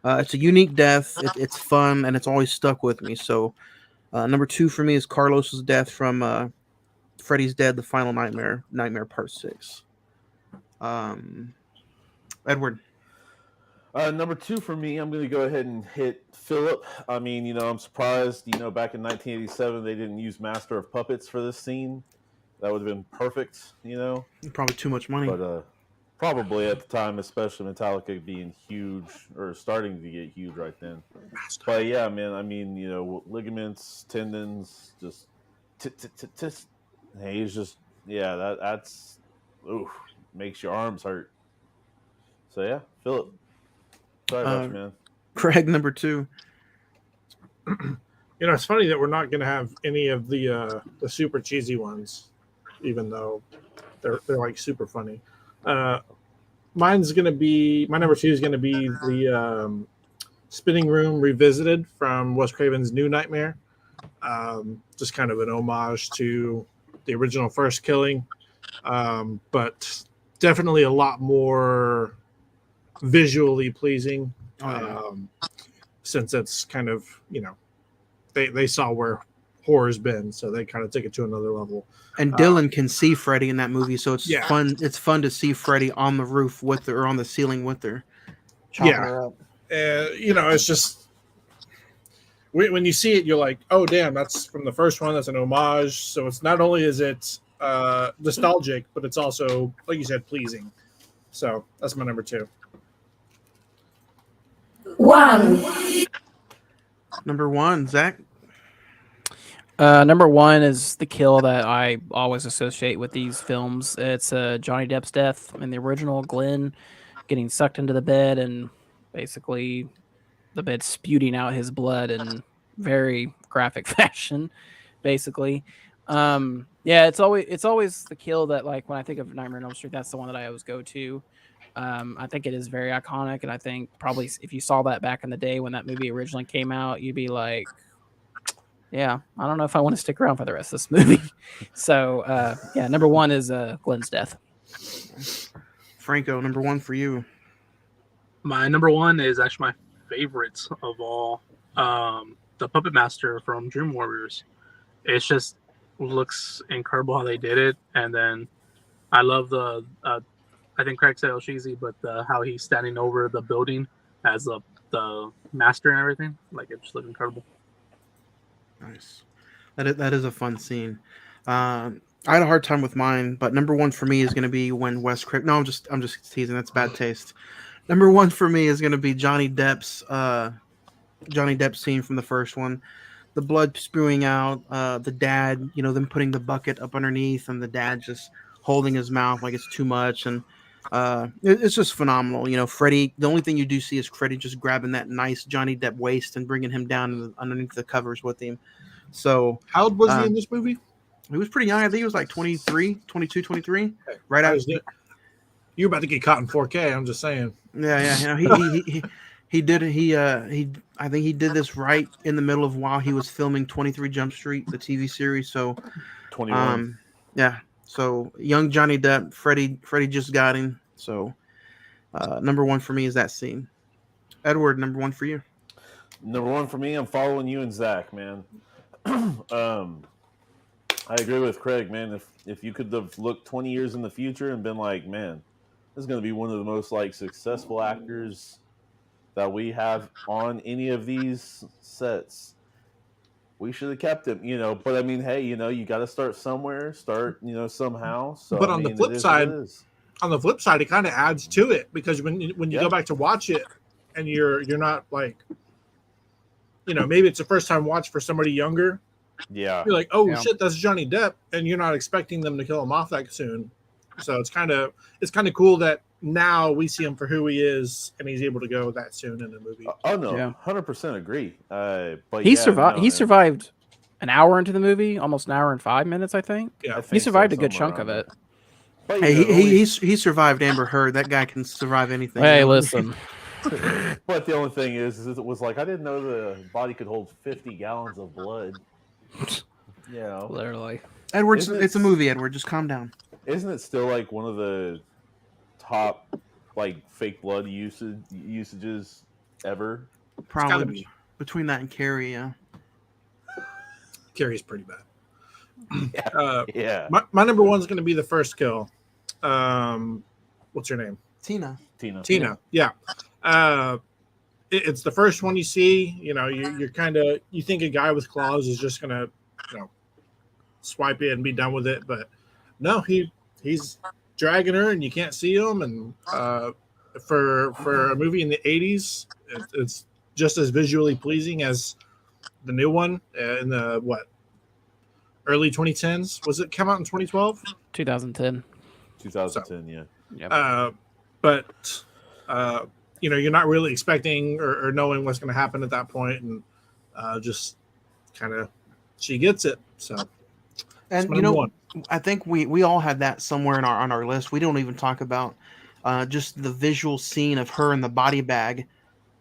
it's a unique death. It's fun, and it's always stuck with me. So number 2 for me is Carlos's death from Freddy's Dead: The Final Nightmare, Nightmare Part 6. Edward. Number 2 for me, I'm going to go ahead and hit Philip. I mean, I'm surprised, back in 1987, they didn't use Master of Puppets for this scene. That would have been perfect, Probably too much money. But probably at the time, especially Metallica being huge or starting to get huge right then. But yeah, man, I mean, ligaments, tendons, just he's just, that's makes your arms hurt. So yeah, Philip. Sorry about you, man. Craig, number 2. It's funny that we're not going to have any of the super cheesy ones, even though they're like super funny. Mine's going to be, my number 2 is going to be the Spinning Room Revisited from Wes Craven's New Nightmare. Just kind of an homage to the original first killing, but definitely a lot more visually pleasing, since it's kind of, they saw where horror's been, so they kind of took it to another level. And Dylan can see Freddy in that movie, so it's fun. It's fun to see Freddy on the roof with her, or on the ceiling with her, chopping her up. It's just when you see it, you're like, oh damn, that's from the first one. That's an homage. So it's not only is it nostalgic, but it's also, like you said, pleasing. So that's my number 2. 1. Number 1, Zach. Number 1 is the kill that I always associate with these films. It's Johnny Depp's death in the original, Glenn getting sucked into the bed and basically the bed spewing out his blood in very graphic fashion, basically. It's always the kill that, like, when I think of Nightmare on Elm Street, that's the one that I always go to. I think it is very iconic, and I think probably if you saw that back in the day when that movie originally came out, you'd be like, yeah, I don't know if I want to stick around for the rest of this movie. So, number 1 is Glenn's death. Franco, number 1 for you. My number 1 is actually my favorite of all. The Puppet Master from Dream Warriors. It's just looks incredible how they did it, and then I love the. I think Craig said it was cheesy, but how he's standing over the building as the master and everything, like it just looked incredible. Nice. That is a fun scene. I had a hard time with mine, but number 1 for me is going to be when Wes Craven. No, I'm just teasing. That's bad taste. Number 1 for me is going to be Johnny Depp's scene from the first one. The blood spewing out. The dad, them putting the bucket up underneath, and the dad just holding his mouth like it's too much, and It's just phenomenal. You know, Freddie. The only thing you do see is Freddie just grabbing that nice Johnny Depp waist and bringing him down underneath the covers with him. So how old was he in this movie? He was pretty young. I think he was like 23, 22, 23. Okay. Right after. You're about to get caught in 4K. I'm just saying. Yeah. You know, he did. I think he did this right in the middle of while he was filming 23 Jump Street, the TV series. So, 21. Yeah. So young Johnny Depp, Freddie just got him. So, number one for me is that scene. Edward, number one for you. Number one for me, I'm following you and Zach, man. I agree with Craig, man. If you could have looked 20 years in the future and been like, man, this is going to be one of the most like successful actors that we have on any of these sets, we should have kept him, you know. But I mean, hey, you know, you got to start somewhere, somehow. So, but on the flip side, it kind of adds to it, because when you go back to watch it, and you're not like, you know, maybe it's a first time watch for somebody younger. Yeah, you're like, oh shit, that's Johnny Depp, and you're not expecting them to kill him off that soon. So it's kind of cool that now we see him for who he is, and he's able to go that soon in the movie. Oh no, 100% agree. But he survived. He survived an hour into the movie, almost an hour and 5 minutes, I think. Yeah, he survived a good chunk of it. But, he survived Amber Heard. That guy can survive anything. Hey, listen. But the only thing is it was like, I didn't know the body could hold 50 gallons of blood. You know, literally. Edward, it's a movie. Edward, just calm down. Isn't it still like one of the top like fake blood usages ever? Probably between that and Carrie. Yeah, Carrie's pretty bad. Yeah. My number one is going to be the first kill. What's her name? Tina. Yeah. It's the first one you see. You know, you think a guy with claws is just gonna, you know, swipe it and be done with it, but no, he's dragging her and you can't see him. And for a movie in the 80s, it's just as visually pleasing as the new one in the early 2010s. Was it come out in 2012? 2010. 2010, yeah. Yep. But you know, you're not really expecting or knowing what's going to happen at that point, and just kind of she gets it. So, and you know, I think we all had that somewhere on our list. We don't even talk about just the visual scene of her in the body bag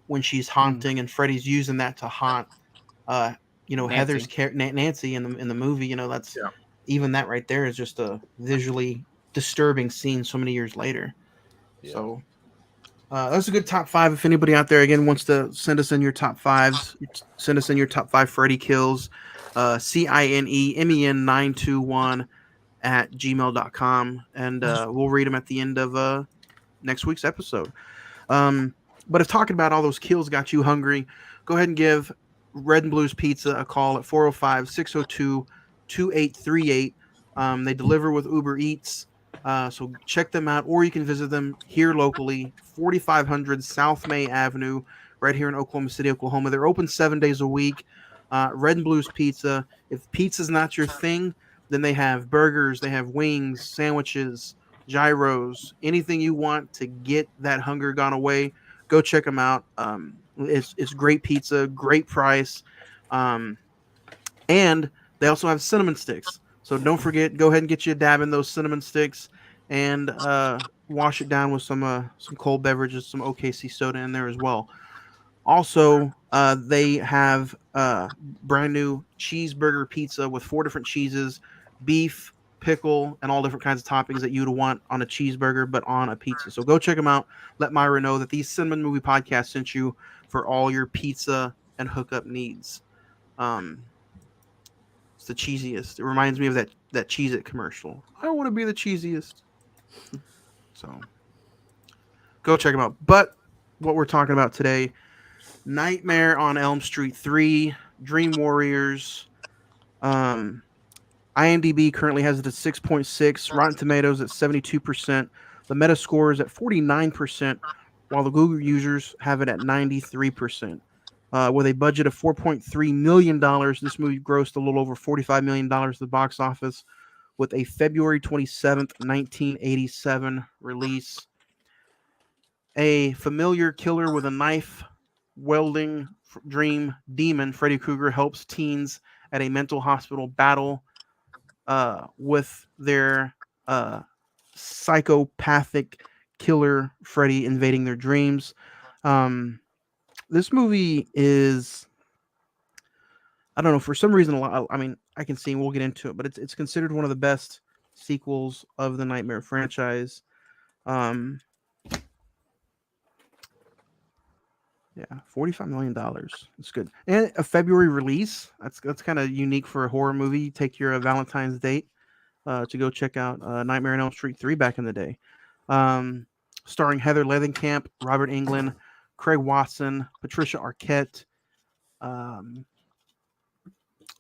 when she's haunting, and Freddy's using that to haunt. You know, Nancy. Heather's Nancy in the movie. You know, that's even that right there is just a visually disturbing scene so many years later. Yeah. So that's a good top 5. If anybody out there again wants to send us in your top 5s, send us in your top 5 Freddy kills. CINEMEN921 at gmail.com, and we'll read them at the end of next week's episode. But if talking about all those kills got you hungry, go ahead and give Red and Blues Pizza a call at 405-602-2838. They deliver with Uber Eats. So check them out, or you can visit them here locally, 4500 South May Avenue, right here in Oklahoma City, Oklahoma. They're open 7 days a week. Red and Blues Pizza. If pizza's not your thing, then they have burgers, they have wings, sandwiches, gyros, anything you want to get that hunger gone away. Go check them out. It's great pizza, great price, and they also have cinnamon sticks. So don't forget, go ahead and get you a dab in those cinnamon sticks, and wash it down with some cold beverages, some OKC soda in there as well. Also, they have brand new cheeseburger pizza with 4 different cheeses, beef, pickle, and all different kinds of toppings that you'd want on a cheeseburger, but on a pizza. So go check them out. Let Myra know that the Cine-Men Movie Podcast sent you for all your pizza and hookup needs. It's the cheesiest. It reminds me of that Cheez-It commercial. I don't want to be the cheesiest. So go check them out. But what we're talking about today, Nightmare on Elm Street 3, Dream Warriors. IMDb currently has it at 6.6, Rotten Tomatoes at 72%, the Metascore is at 49%, while the Google users have it at 93%. With a budget of $4.3 million, this movie grossed a little over $45 million at the box office, with a February 27th, 1987 release. A familiar killer with a knife welding dream demon, Freddy Krueger helps teens at a mental hospital battle with their psychopathic killer Freddy invading their dreams. This movie is, I don't know, for some reason, a lot. I mean, I can see, we'll get into it, but it's considered one of the best sequels of the Nightmare franchise. Yeah, $45 million. That's good. And a February release. That's kind of unique for a horror movie. Take your Valentine's date to go check out Nightmare on Elm Street 3 back in the day. Starring Heather Langenkamp, Robert Englund, Craig Watson, Patricia Arquette.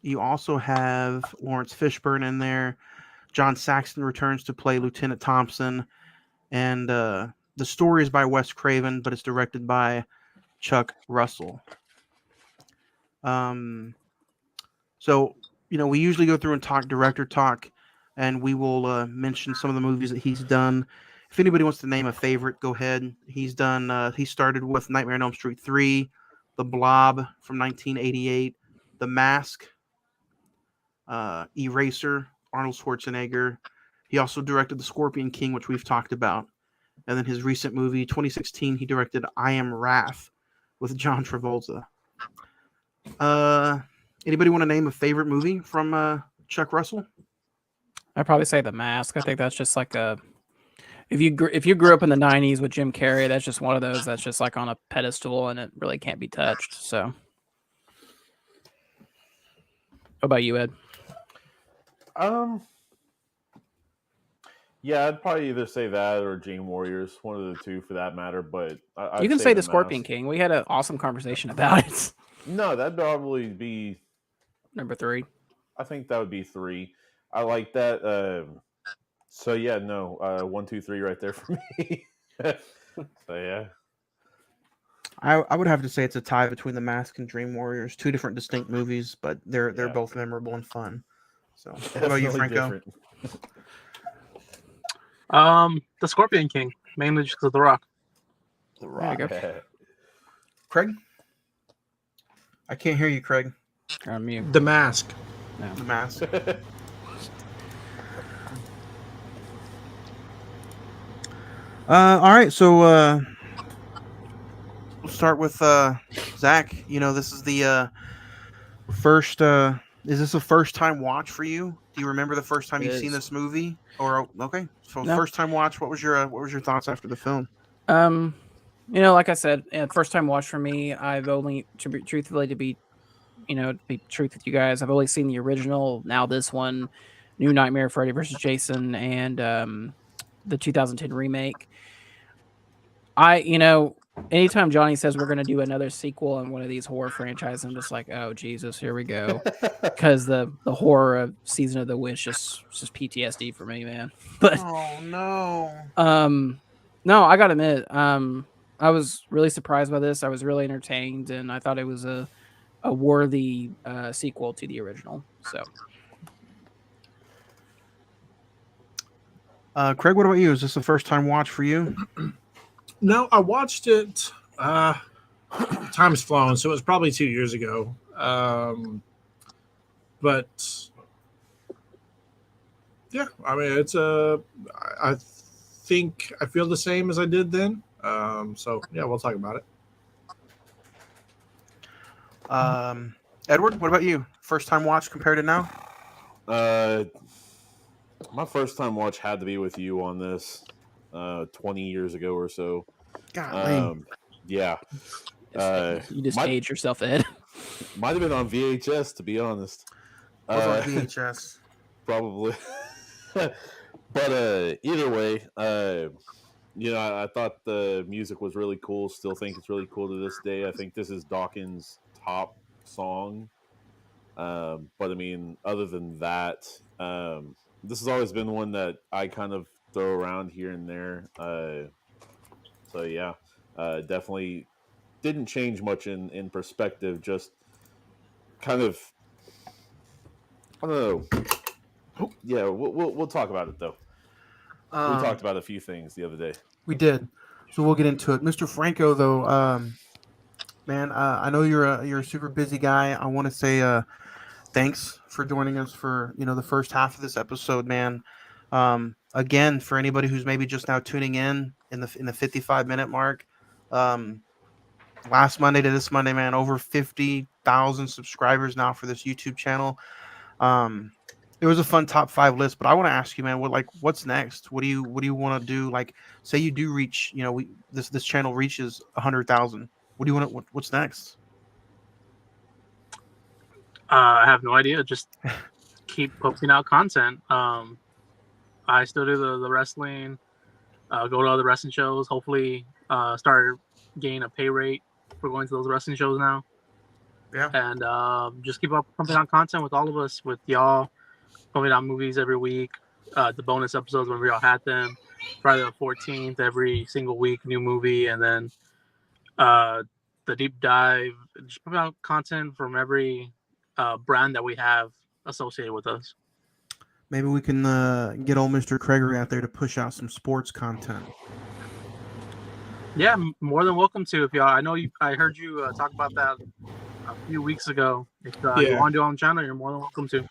You also have Lawrence Fishburne in there. John Saxon returns to play Lieutenant Thompson. And the story is by Wes Craven, but it's directed by Chuck Russell. So, we usually go through and talk director talk, and we will mention some of the movies that he's done. If anybody wants to name a favorite, go ahead. He's done. He started with Nightmare on Elm Street 3, The Blob from 1988, The Mask, Eraser, Arnold Schwarzenegger. He also directed The Scorpion King, which we've talked about. And then his recent movie, 2016, he directed I Am Wrath with John Travolta. Anybody want to name a favorite movie from Chuck Russell? I'd probably say The Mask. I think that's just like if you grew up in the 90s with Jim Carrey, that's just one of those that's just like on a pedestal and it really can't be touched. So, what about you, Ed? Yeah, I'd probably either say that or Dream Warriors, one of the two for that matter. But you can say The Scorpion King. We had an awesome conversation about it. No, that'd probably be number 3. I think that would be 3. I like that. So yeah, no, 1, 2, 3 right there for me. So yeah, I would have to say it's a tie between The Mask and Dream Warriors. Two different distinct movies, but they're both memorable and fun. So, what about you, Franco? The Scorpion King, mainly just because of The Rock. The Rock. Craig? I can't hear you, Craig. I'm mute. The Mask. No. The Mask. All right, so we'll start with Zach. This is the first. Is this a first-time watch for you? Do you remember the first time you've seen this movie? Or okay, so No. First-time watch. What was your thoughts after the film? Like I said, first-time watch for me. I've only, to be truth with you guys, I've only seen the original. Now this one, New Nightmare, Freddy vs. Jason, and the 2010 remake. Anytime Johnny says we're going to do another sequel on one of these horror franchises, I'm just like, oh, Jesus, here we go. Because the horror of Season of the Witch just PTSD for me, man. But oh, no. No, I got to admit, I was really surprised by this. I was really entertained, and I thought it was a worthy sequel to the original. So, Craig, what about you? Is this a first-time watch for you? No, I watched it. Time's flown, so it was probably 2 years ago. But yeah, I mean, I think I feel the same as I did then. So yeah, we'll talk about it. Edward, what about you? First time watch compared to now? My first time watch had to be with you on this 20 years ago or so. Golly. Yeah. You just aged yourself, Ed. Might have been on VHS, to be honest. Was on VHS. Probably. But either way, I thought the music was really cool. Still think it's really cool to this day. I think this is Dawkins' top song. But I mean, other than that, this has always been one that I kind of throw around here and there. So yeah, definitely didn't change much in perspective. Just kind of, I don't know. Yeah, we'll talk about it though. We talked about a few things the other day. We did. So we'll get into it, Mr. Franco. Though, man, I know you're a super busy guy. I want to say thanks for joining us for the first half of this episode, man. Again, for anybody who's maybe just now tuning in the 55-minute mark, um, last Monday to this Monday, man, over 50,000 subscribers now for this YouTube channel. Um, it was a fun top 5 list, but I want to ask you, man, what's next? What do you want to do? Like, say you do reach, this channel reaches 100,000. What do you want to, what's next? I have no idea. Just keep posting out content. I still do the wrestling. Go to other wrestling shows. Hopefully, start getting a pay rate for going to those wrestling shows now. Yeah. And just keep up pumping out content with all of us, with y'all, pumping out movies every week. The bonus episodes when we all had them. Friday the 14th, every single week, new movie, and then the deep dive. Just put out content from every brand that we have associated with us. Maybe we can get old Mr. Gregory out there to push out some sports content. Yeah, more than welcome to. If y'all, I heard you talk about that a few weeks ago. If you want to do it on the channel, you're more than welcome to.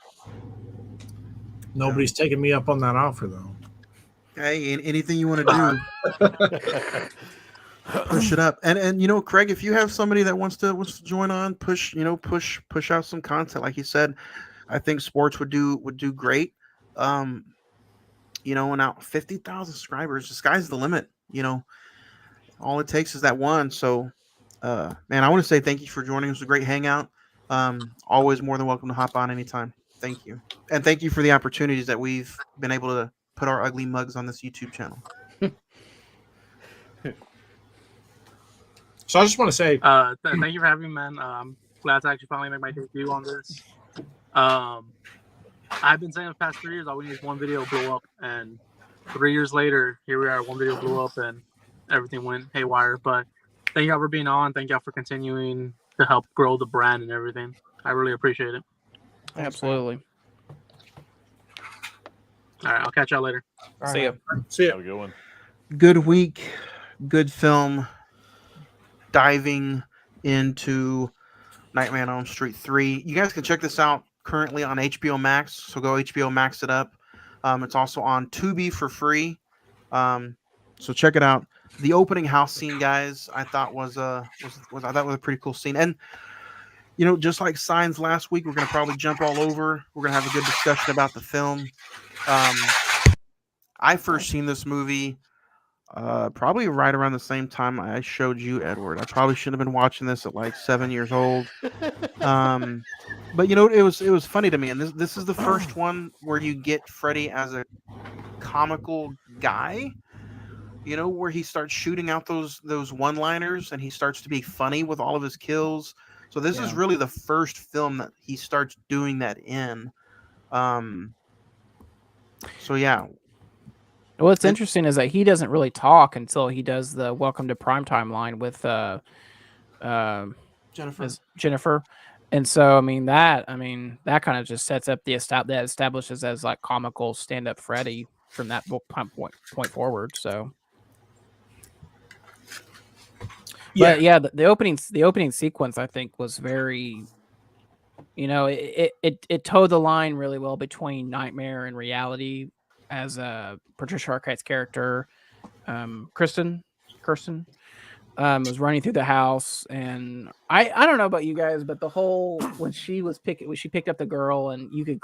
Nobody's taking me up on that offer, though. Hey, anything you want to do, push it up. And Craig, if you have somebody that wants to join on, push out some content, like you said, I think sports would do great. And now 50,000 subscribers, the sky's the limit. All it takes is that one. So, man, I want to say thank you for joining us. It was a great hangout. Always more than welcome to hop on anytime. Thank you. And thank you for the opportunities that we've been able to put our ugly mugs on this YouTube channel. So I just want to say thank you for having me, man. I'm glad to actually finally make my debut on this. I've been saying the past 3 years all we need is one video blow up, and 3 years later, here we are. One video blew up, and everything went haywire. But thank y'all for being on. Thank y'all for continuing to help grow the brand and everything. I really appreciate it. Absolutely. All right, I'll catch y'all later. See ya. See ya. Have a good one. Good week, good film. Diving into Nightmare on Elm Street 3. You guys can check this out currently on HBO Max, so go HBO Max it up. It's also on Tubi for free. So check it out. The opening house scene, guys, I thought was a pretty cool scene. And just like Signs last week, we're gonna probably jump all over. We're gonna have a good discussion about the film. I first seen this movie probably right around the same time I showed you, Edward. I probably shouldn't have been watching this at like 7 years old. But it was funny to me, and this is the first one where you get Freddy as a comical guy. Where he starts shooting out those one-liners, and he starts to be funny with all of his kills. So this is really the first film that he starts doing that in. So yeah. What's interesting is that he doesn't really talk until he does the "Welcome to Primetime" line with Jennifer. And so, that kind of just sets up that establishes as like comical stand-up Freddy from that point forward. So, Yeah. But yeah, the opening sequence I think was very, it towed the line really well between nightmare and reality, as Patricia Arquette's character, Kirsten, was running through the house, and I don't know about you guys, but the whole when she picked up the girl, and you could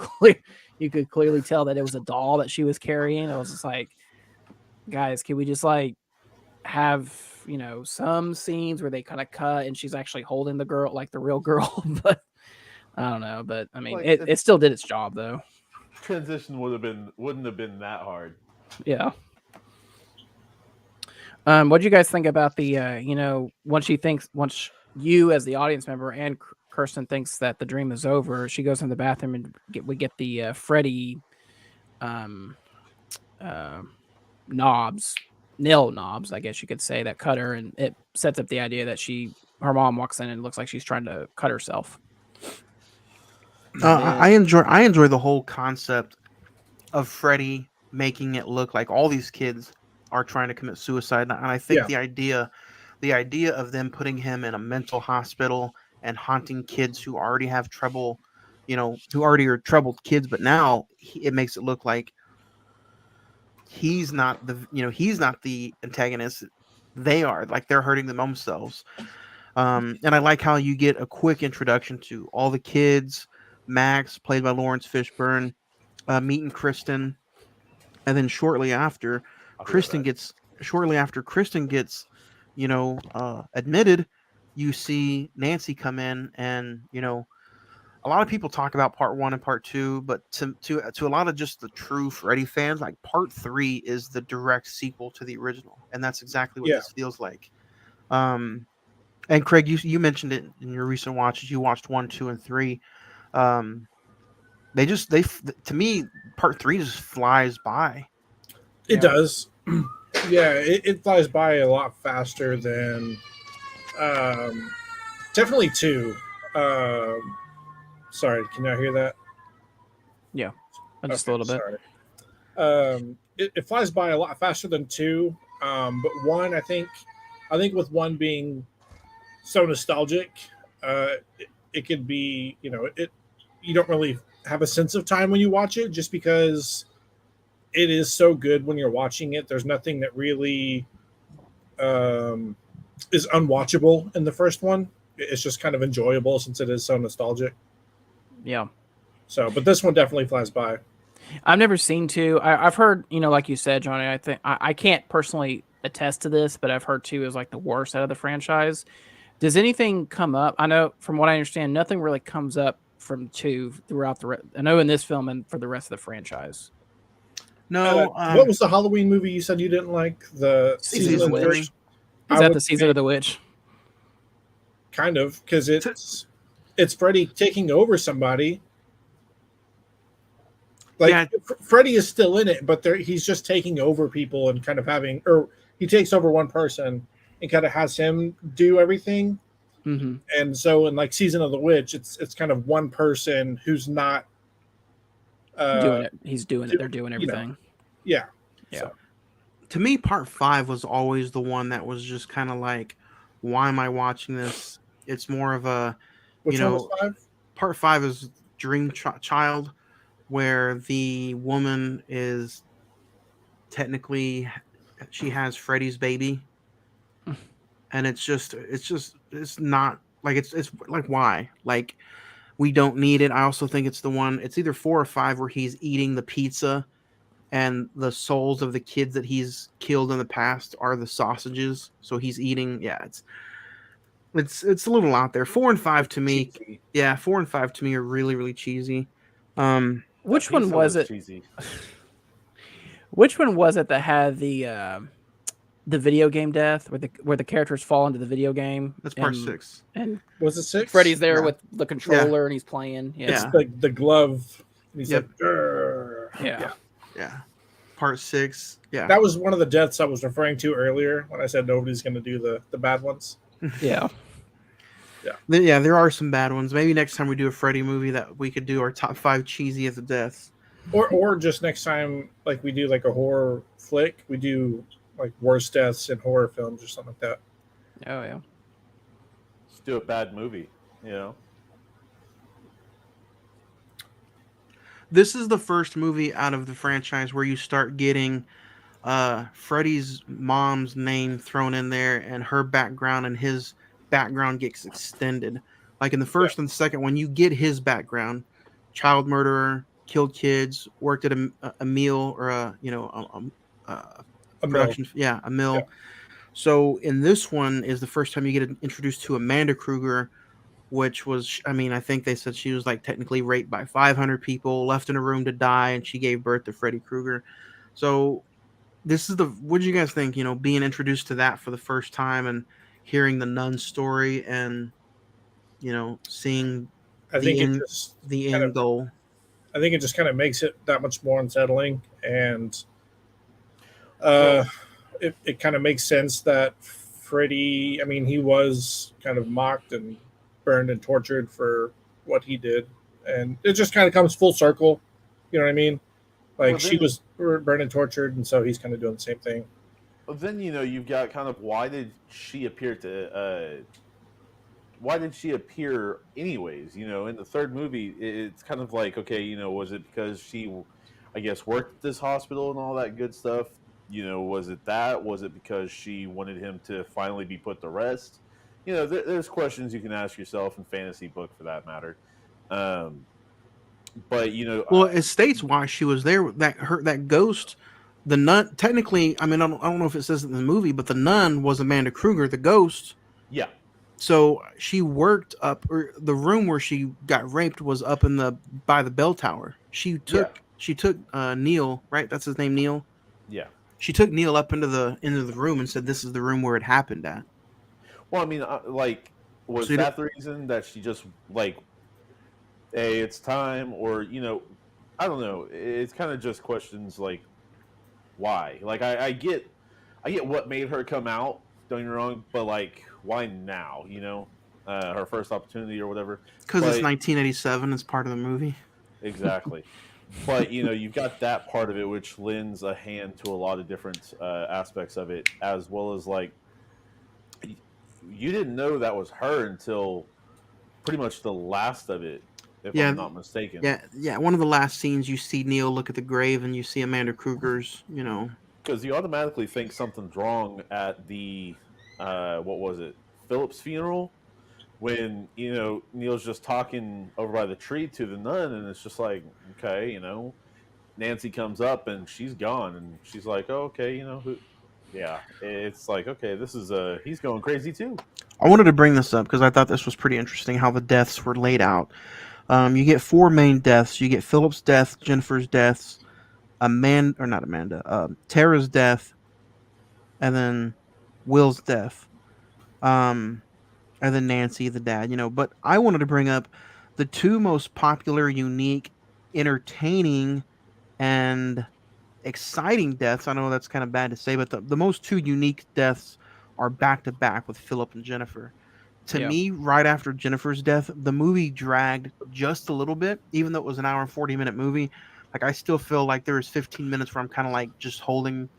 clearly tell that it was a doll that she was carrying. I was just like, guys, can we just like have some scenes where they kind of cut and she's actually holding the girl like the real girl? But I don't know. But it still did its job though. Transition wouldn't have been that hard. Yeah. What do you guys think about the once you as the audience member and Kirsten thinks that the dream is over, she goes in the bathroom and we get the Freddy nail knobs, I guess you could say, that cut her, and it sets up the idea that her mom walks in and it looks like she's trying to cut herself. I enjoy the whole concept of Freddy making it look like all these kids are trying to commit suicide, and I think Yeah. the idea of them putting him in a mental hospital and haunting kids who already have trouble, who already are troubled kids, but now it makes it look like he's not the antagonist. They are, like, they're hurting themselves. And I like how you get a quick introduction to all the kids. Max, played by Lawrence Fishburne, meeting Kristen, and then shortly after Kristen gets, admitted, you see Nancy come in, and a lot of people talk about part one and part two, but to a lot of just the true Freddy fans, like, part three is the direct sequel to the original, and that's exactly what Yeah. this feels like. And Craig, you mentioned it in your recent watches. You watched 1, 2, and 3. To me, part 3 just flies by. It does. Yeah, it flies by a lot faster than definitely 2. Sorry, can y'all hear that? Yeah, just a little bit. Sorry. It flies by a lot faster than 2. But 1, I think with 1 being so nostalgic, it could be, you don't really have a sense of time when you watch it, just because it is so good when you're watching it. There's nothing that really is unwatchable in the first one. It's just kind of enjoyable since it is so nostalgic. Yeah. So, but this one definitely flies by. I've never seen 2. I've heard, like you said, Johnny, I think I can't personally attest to this, but I've heard 2 is like the worst out of the franchise. Does anything come up? I know, from what I understand, nothing really comes up from 2 throughout I know in this film and for the rest of the franchise. No. What was the Halloween movie you said you didn't like? The Season of the Witch. Is that the Season of the Witch? Kind of, because it's Freddy taking over somebody. Like, yeah. Freddy is still in it, but he's just taking over people and kind of he takes over one person and kind of has him do everything. Mm-hmm. And so in like Season of the Witch, it's kind of one person who's not doing it. He's doing it. They're doing everything. Yeah. So. To me, part 5 was always the one that was just kind of like, why am I watching this? It's more of a, Which one was 5? Part 5 is Dream Child, where the woman is technically, she has Freddy's baby, and it's not like, it's like, why? Like, we don't need it. I also think it's the one, it's either 4 or 5 where he's eating the pizza and the souls of the kids that he's killed in the past are the sausages. So he's eating. Yeah, it's a little out there. 4 and 5 to me. Cheesy. Yeah, 4 and 5 to me are really, really cheesy. Which one was it? Cheesy. Which one was it that had the video game death, where the characters fall into the video game? That's part 6. And was it 6? Freddy's there with the controller and he's playing. Yeah. It's like the glove. He's like, yeah. Part 6. Yeah. That was one of the deaths I was referring to earlier when I said nobody's going to do the bad ones. Yeah. Yeah, there are some bad ones. Maybe next time we do a Freddy movie that we could do our top 5 cheesiest deaths. Or just next time, like, we do like a horror flick, we do like worst deaths in horror films or something like that. Oh yeah. Let's do a bad movie, This is the first movie out of the franchise where you start getting Freddy's mom's name thrown in there, and her background and his background gets extended. Like in the first and the second one, you get his background: child murderer, killed kids, worked at a meal or a production. A mill. Yeah. So in this one is the first time you get introduced to Amanda Kruger, which was, I think they said she was like technically raped by 500 people, left in a room to die, and she gave birth to Freddy Krueger. So this is what do you guys think, being introduced to that for the first time and hearing the nun story and, seeing the end goal? I think it just kind of makes it that much more unsettling, and it kind of makes sense that Freddy, he was kind of mocked and burned and tortured for what he did, and it just kind of comes full circle. You know what I mean? Like, she was burned and tortured, and so he's kind of doing the same thing. then you've got kind of why did she appear anyways? In the third movie, it's kind of like, okay, was it because she, I guess, worked at this hospital and all that good stuff? Was it that? Was it because she wanted him to finally be put to rest? There's questions you can ask yourself in fantasy book for that matter. Um, but Well, it states why she was there. That ghost, the nun. Technically, I mean, I don't know if it says it in the movie, but the nun was Amanda Kruger, the ghost. yeah, So she worked up, or the room where she got raped was up in the by the bell tower. yeah, She took Neil, right? That's his name, Neil. yeah. She took Neil up into the room and said, "This is the room where it happened at." Well, I mean, like, So was that the reason that she just like, hey, it's time, or I don't know. It's kind of just questions like why. Like, I get what made her come out. Don't get me wrong, but like, why now? Her first opportunity or whatever. because it's But 1987, it's part of the movie. exactly. But you've got that part of it, which lends a hand to a lot of different aspects of it, as well as like you didn't know that was her until pretty much the last of it, if Yeah, I'm not mistaken. yeah. One of the last scenes, you see Neil look at the grave, and you see Amanda Kruger's. Because you automatically think something's wrong at the what was it, Philip's funeral, when Neil's just talking over by the tree to the nun, and it's just like, okay, Nancy comes up and she's gone, and she's like, oh, okay, who. Yeah, it's like, okay, this is he's going crazy too. I wanted to bring this up because I thought this was pretty interesting how the deaths were laid out. You get four main deaths. You get Philip's death, Jennifer's deaths, not Amanda, Tara's death, and then Will's death, and then Nancy, the dad. But I wanted to bring up the two most popular, unique, entertaining, and exciting deaths. I know that's kind of bad to say, but the most two unique deaths are back to back with Philip and Jennifer. To Yeah. me, right after Jennifer's death, the movie dragged just a little bit, even though it was an hour and 40-minute movie. Like, I still feel like there was 15 minutes where I'm kind of like just holding,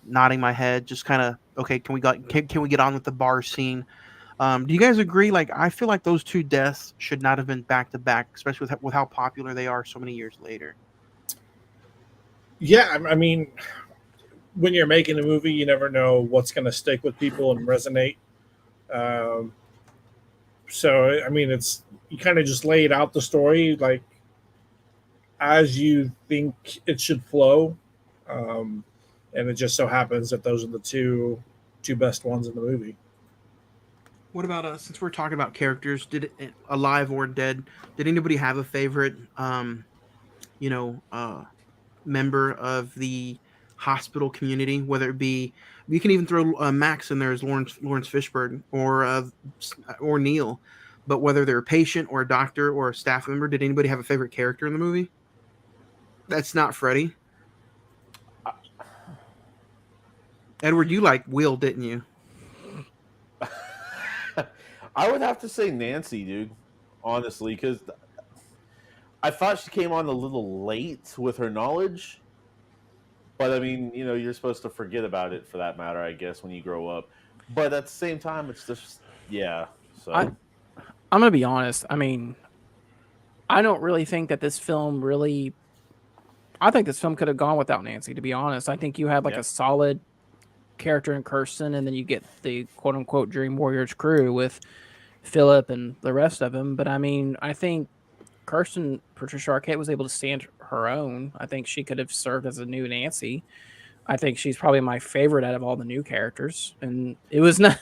nodding my head, just kind of, okay, can we get on with the bar scene? Do you guys agree? Like, I feel like those two deaths should not have been back to back, especially with how popular they are so many years later. Yeah, I mean, when you're making a movie, you never know what's going to stick with people and resonate. So, I mean, you kind of just laid out the story like as you think it should flow, and it just so happens that those are the two best ones in the movie. What about since we're talking about characters, alive or dead? Did anybody have a favorite, you know, uh, member of the hospital community? Whether it be, you can even throw Max in there as Lawrence Fishburne or Neil, but whether they're a patient or a doctor or a staff member, did anybody have a favorite character in the movie? That's not Freddy. Edward, you like Will, didn't you? I would have to say Nancy, dude, honestly, because I thought she came on a little late with her knowledge. But I mean, you're supposed to forget about it for that matter, I guess, when you grow up. But at the same time, it's just, yeah. So I'm gonna be honest. I mean, I don't really think that this film really. I think this film could have gone without Nancy. To be honest, I think you had like a solid character in Kirsten, and then you get the quote unquote Dream Warriors crew with Philip and the rest of them. But I mean, I think Patricia Arquette was able to stand her own. I think she could have served as a new Nancy. I think she's probably my favorite out of all the new characters. And it was not,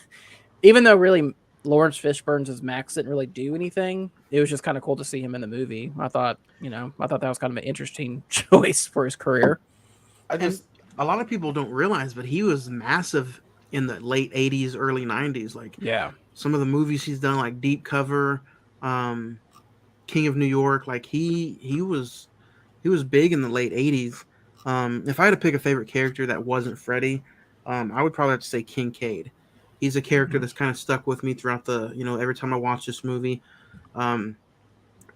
even though really Lawrence Fishburne's as Max didn't really do anything, it was just kind of cool to see him in the movie. I thought that was kind of an interesting choice for his career. And a lot of people don't realize, but he was massive in the late 80s, early 90s. Like, yeah, some of the movies he's done, like Deep Cover, King of New York, like he was big in the late 80s. If I had to pick a favorite character that wasn't Freddy, I would probably have to say Kincaid. He's a character that's kind of stuck with me throughout the, every time I watch this movie.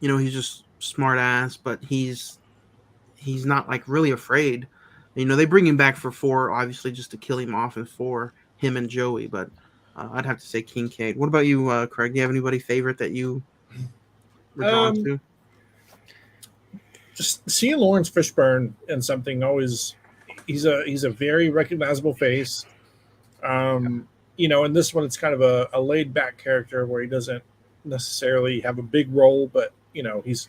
He's just smart ass, but he's not like really afraid. You know, they bring him back for 4, obviously, just to kill him off in 4, him and Joey. But I'd have to say Kincaid. What about you, Craig? Do you have anybody favorite that you were drawn to? Just seeing Lawrence Fishburne in something always, he's a very recognizable face. You know, in this one, it's kind of a laid back character where he doesn't necessarily have a big role, but you know, he's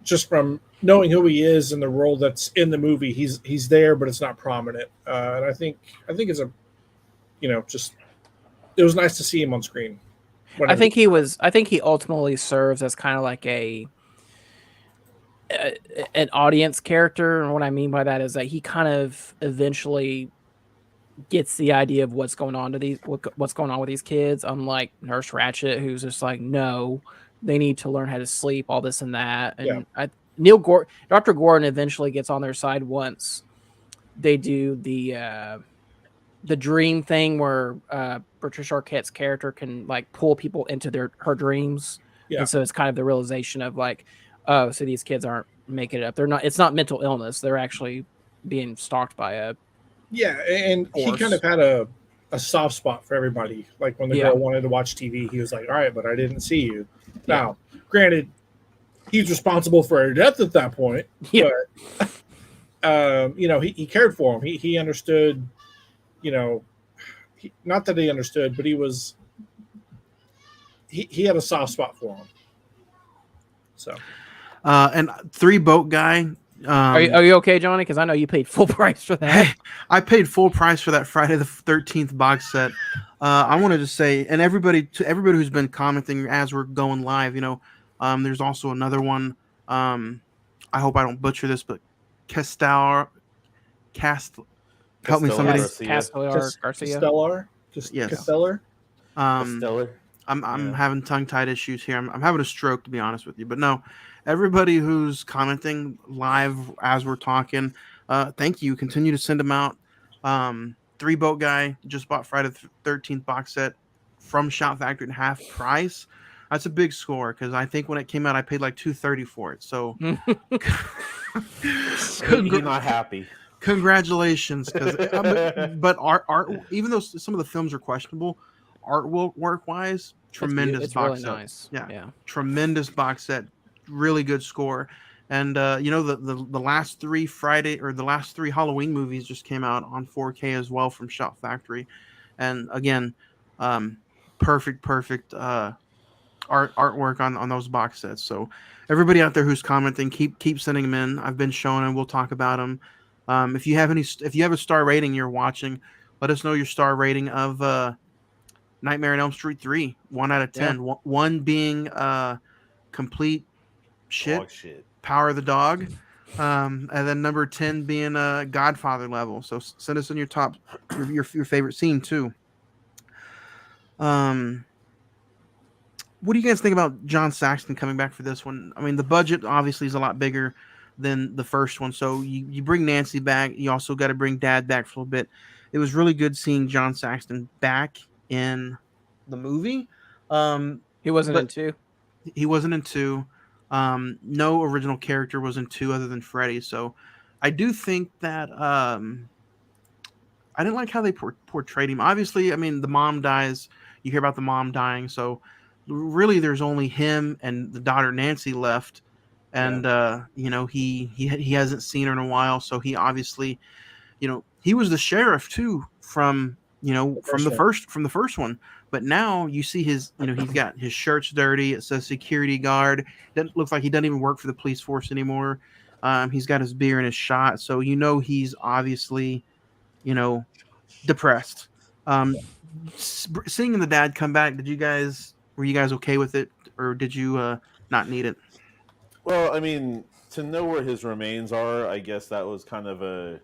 just from knowing who he is and the role that's in the movie, he's there, but it's not prominent. And I think it's a, you know, just it was nice to see him on screen. I think he ultimately serves as kind of like an audience character, and what I mean by that is that he kind of eventually gets the idea of what's going on with these kids, unlike Nurse Ratched, who's just like, no, they need to learn how to sleep, all this and that. And Dr. Gordon eventually gets on their side once they do the dream thing where Patricia Arquette's character can like pull people into her dreams. Yeah. And so it's kind of the realization of like, oh, so these kids aren't making it up. It's not mental illness. They're actually being stalked by a and force. he kind of had a soft spot for everybody. Like when the girl wanted to watch TV, he was like, all right, but I didn't see you. Now, granted, he's responsible for her death at that point. Yeah. But you know, he cared for him. He understood, you know, not that he understood, but he had a soft spot for him. So, and 3 Boat Guy. Are you okay, Johnny? Because I know you paid full price for that. I paid full price for that Friday the 13th box set. I wanted to say, and everybody who's been commenting as we're going live, you know, there's also another one. I hope I don't butcher this, but Castellar. Help me, somebody. Castellar Garcia. Castellar. I'm having tongue-tied issues here. I'm having a stroke, to be honest with you. But no, everybody who's commenting live as we're talking, thank you. Continue to send them out. 3 Boat Guy just bought Friday the 13th box set from Shout Factory at half price. That's a big score because I think when it came out, I paid like $230 for it. So, you're not happy. Congratulations, but art, even though some of the films are questionable, artwork wise, tremendous it's box really set. nice. Yeah, tremendous box set, really good score. And you know, the last 3 Friday or the last 3 Halloween movies just came out on 4K as well from Shout Factory, and again, perfect artwork on those box sets. So everybody out there who's commenting, keep sending them in. I've been showing them. We'll talk about them. If you have a star rating you're watching, let us know your star rating of Nightmare on Elm Street 3, 1 out of 10. Yeah. One being complete shit, Power of the Dog, and then number 10 being Godfather level. So send us in your favorite scene too. What do you guys think about John Saxon coming back for this one? I mean, the budget obviously is a lot bigger than the first one. So you bring Nancy back. You also got to bring Dad back for a little bit. It was really good seeing John Saxon back in the movie. He wasn't in 2. He wasn't in 2. No original character was in 2 other than Freddy. So I do think that I didn't like how they portrayed him. Obviously, I mean, the mom dies. You hear about the mom dying. So really there's only him and the daughter Nancy left. And you know, he hasn't seen her in a while, so he obviously, you know, he was the sheriff too from the first one. But now you see his, you know, he's got his shirt's dirty. It says security guard. Doesn't look like he doesn't even work for the police force anymore. He's got his beer and his shot, so you know he's obviously, you know, depressed. Seeing the dad come back, were you guys okay with it, or did you not need it? Well, I mean, to know where his remains are, I guess that was kind of a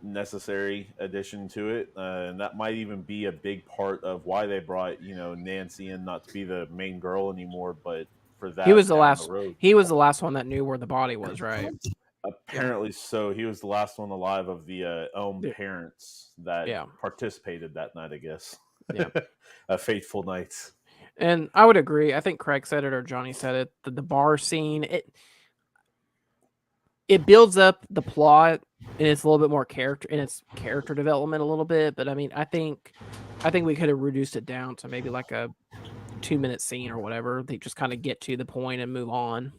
necessary addition to it, and that might even be a big part of why they brought, you know, Nancy in, not to be the main girl anymore, but for that he was the last one that knew where the body was, right? Apparently so. He was the last one alive of the Elm parents that participated that night, I guess. Yeah. A fateful night. And I would agree. I think Craig said it or Johnny said it. The bar scene, it builds up the plot and it's a little bit more character development a little bit. But I mean, I think we could have reduced it down to maybe like a 2-minute scene or whatever. They just kind of get to the point and move on.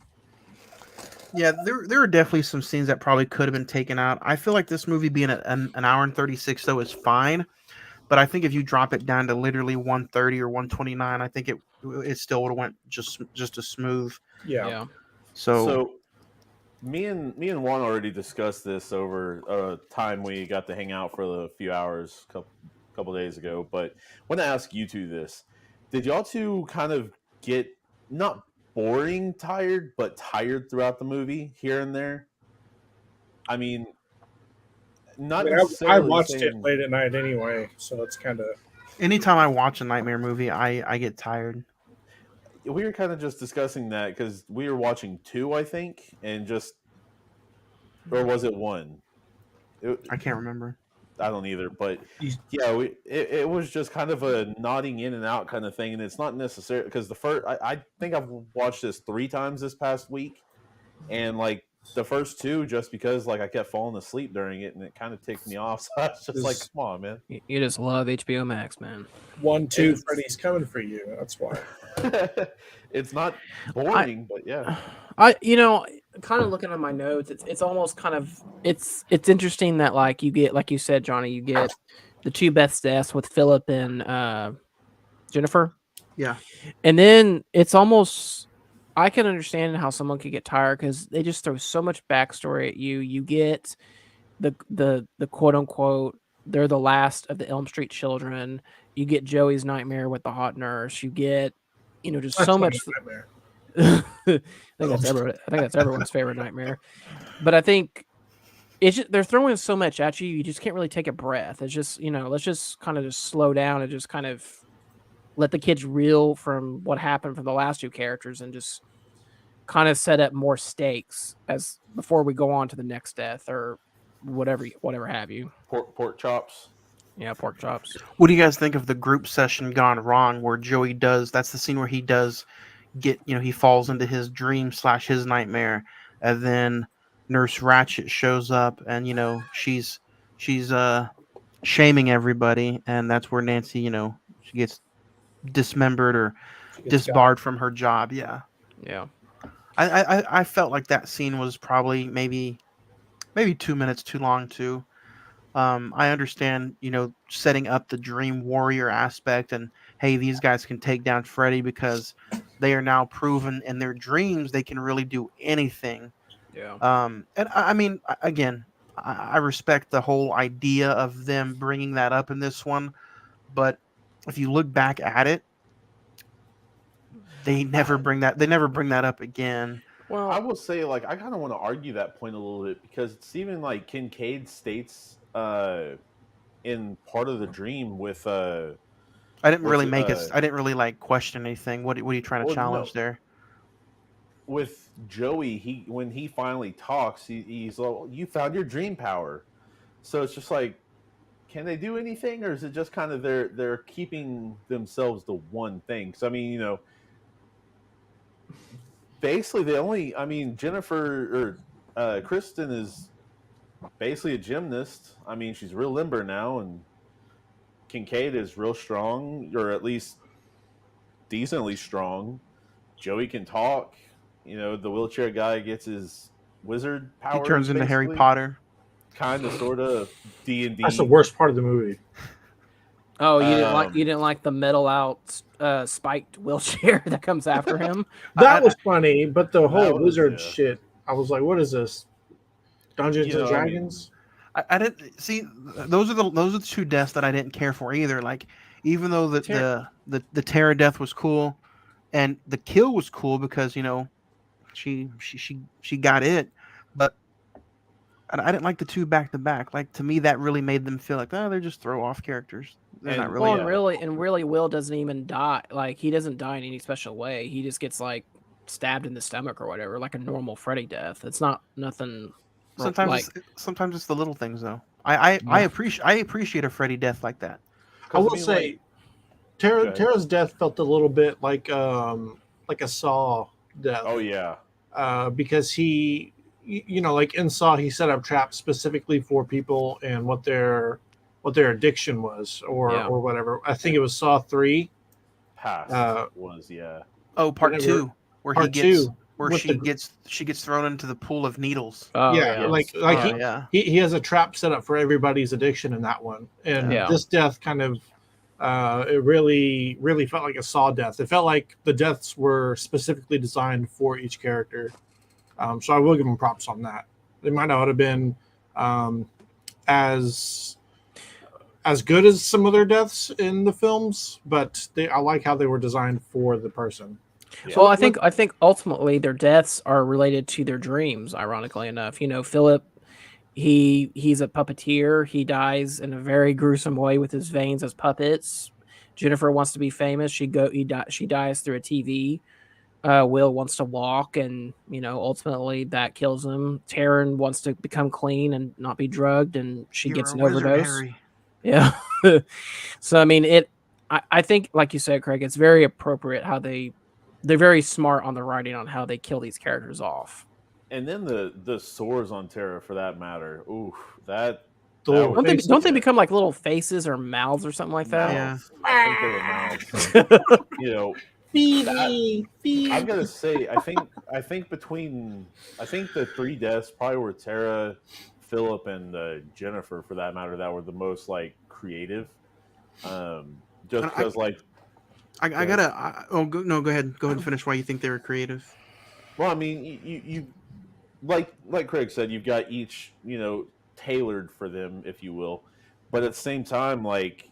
Yeah, there are definitely some scenes that probably could have been taken out. I feel like this movie being an hour and 36 though is fine, but I think if you drop it down to literally 130 or 129, I think it still would have went just as smooth. Yeah. So me and Juan already discussed this over a time we got to hang out for a few hours couple days ago. But I want to ask you two this: did y'all two kind of get not boring tired, but tired throughout the movie here and there? I mean, not necessarily. I watched it late at night anyway, so it's kind of. Anytime I watch a nightmare movie, I get tired. We were kind of just discussing that because we were watching 2, I think, and or was it 1? I can't remember. I don't either, but yeah, it was just kind of a nodding in and out kind of thing, and it's not necessary because the first I think I've watched this 3 times this past week, and like the first 2 just because like I kept falling asleep during it, and it kind of ticked me off. So I was just like, come on, man, you just love HBO Max, man. 1, 2, Freddy's coming for you. That's why. It's not boring, but yeah. Kind of looking at my notes, it's almost kind of it's interesting that like you get, like you said, Johnny, you get the 2 best deaths with Philip and Jennifer. Yeah. And then it's almost, I can understand how someone could get tired because they just throw so much backstory at you. You get the quote unquote, they're the last of the Elm Street children. You get Joey's nightmare with the hot nurse. You get, just so much. I think that's everyone's favorite nightmare. But I think it's just, they're throwing so much at you, you just can't really take a breath. It's just, let's just kind of just slow down and just kind of let the kids reel from what happened from the last 2 characters and just kind of set up more stakes as before we go on to the next death or whatever have you. Pork chops. Yeah, pork chops. What do you guys think of the group session gone wrong where Joey that's the scene where he does get, he falls into his dream / his nightmare, and then Nurse Ratched shows up and, she's shaming everybody, and that's where Nancy, she gets dismembered or disbarred from her job. Yeah. Yeah. I felt like that scene was probably maybe 2 minutes too long too. I understand, setting up the dream warrior aspect and, hey, these guys can take down Freddy because they are now proven in their dreams they can really do anything. Yeah. And I mean, again, I respect the whole idea of them bringing that up in this one, but if you look back at it, they never bring that up again. Well, I will say, like, I kind of want to argue that point a little bit because it's even like Kincaid states in part of the dream with I didn't really like question anything. What are you trying to challenge there? With Joey, when he finally talks, he's like, you found your dream power. So it's just like, can they do anything, or is it just kind of they're keeping themselves to one thing? Because I mean, basically Jennifer or Kristen is basically a gymnast. I mean, she's real limber now, and Kincaid is real strong, or at least decently strong. Joey can talk. The wheelchair guy gets his wizard powers. He turns into Harry Potter. Kind of, sort of D&D. That's the worst part of the movie. Oh, you didn't like the metal out spiked wheelchair that comes after him? That was funny, but the whole wizard shit, I was like, what is this? Dungeons and Dragons? I didn't see those are the 2 deaths that I didn't care for either. Like, even though the Terra death was cool and the kill was cool because she got it, but I didn't like the 2 back to back. Like, to me, that really made them feel like, they're just throw off characters. They're not really. Really, Will doesn't even die. Like, he doesn't die in any special way. He just gets like stabbed in the stomach or whatever, like a normal Freddy death. It's not nothing. Sometimes it's the little things though. I appreciate a Freddy death like that. I will say, Tara's death felt a little bit like a Saw death. Oh yeah. Because he like in Saw, he set up traps specifically for people and what their addiction was or whatever. I think it was Saw 3. Past was Oh, part whenever- 2, where part 2 with she gets thrown into the pool of needles. Oh yeah, yeah. like he has a trap set up for everybody's addiction in that one, and Yeah. this death kind of it really felt like a Saw death. It felt like the deaths were specifically designed for each character. So I will give them props on that. They might not have been as good as some of their deaths in the films, but I like how they were designed for the person. Yeah. Well, I think ultimately their deaths are related to their dreams. Ironically enough, Philip, he's a puppeteer. He dies in a very gruesome way with his veins as puppets. Jennifer wants to be famous. She dies through a TV. Will wants to walk, and ultimately that kills him. Taryn wants to become clean and not be drugged, and she gets an overdose. Harry. Yeah. So I mean, I think, like you said, Craig, it's very appropriate how they're very smart on the writing on how they kill these characters off. And then the sores on Terra, for that matter. Ooh, don't they become like little faces or mouths or something like that? Yeah. I think they were mouths. Feed me. I've got to say, I think the 3 deaths probably were Tara, Philip, and Jennifer, for that matter, that were the most like creative. Just because go ahead and finish why you think they were creative. Well, I mean, you like Craig said, you've got each tailored for them, if you will, but at the same time, like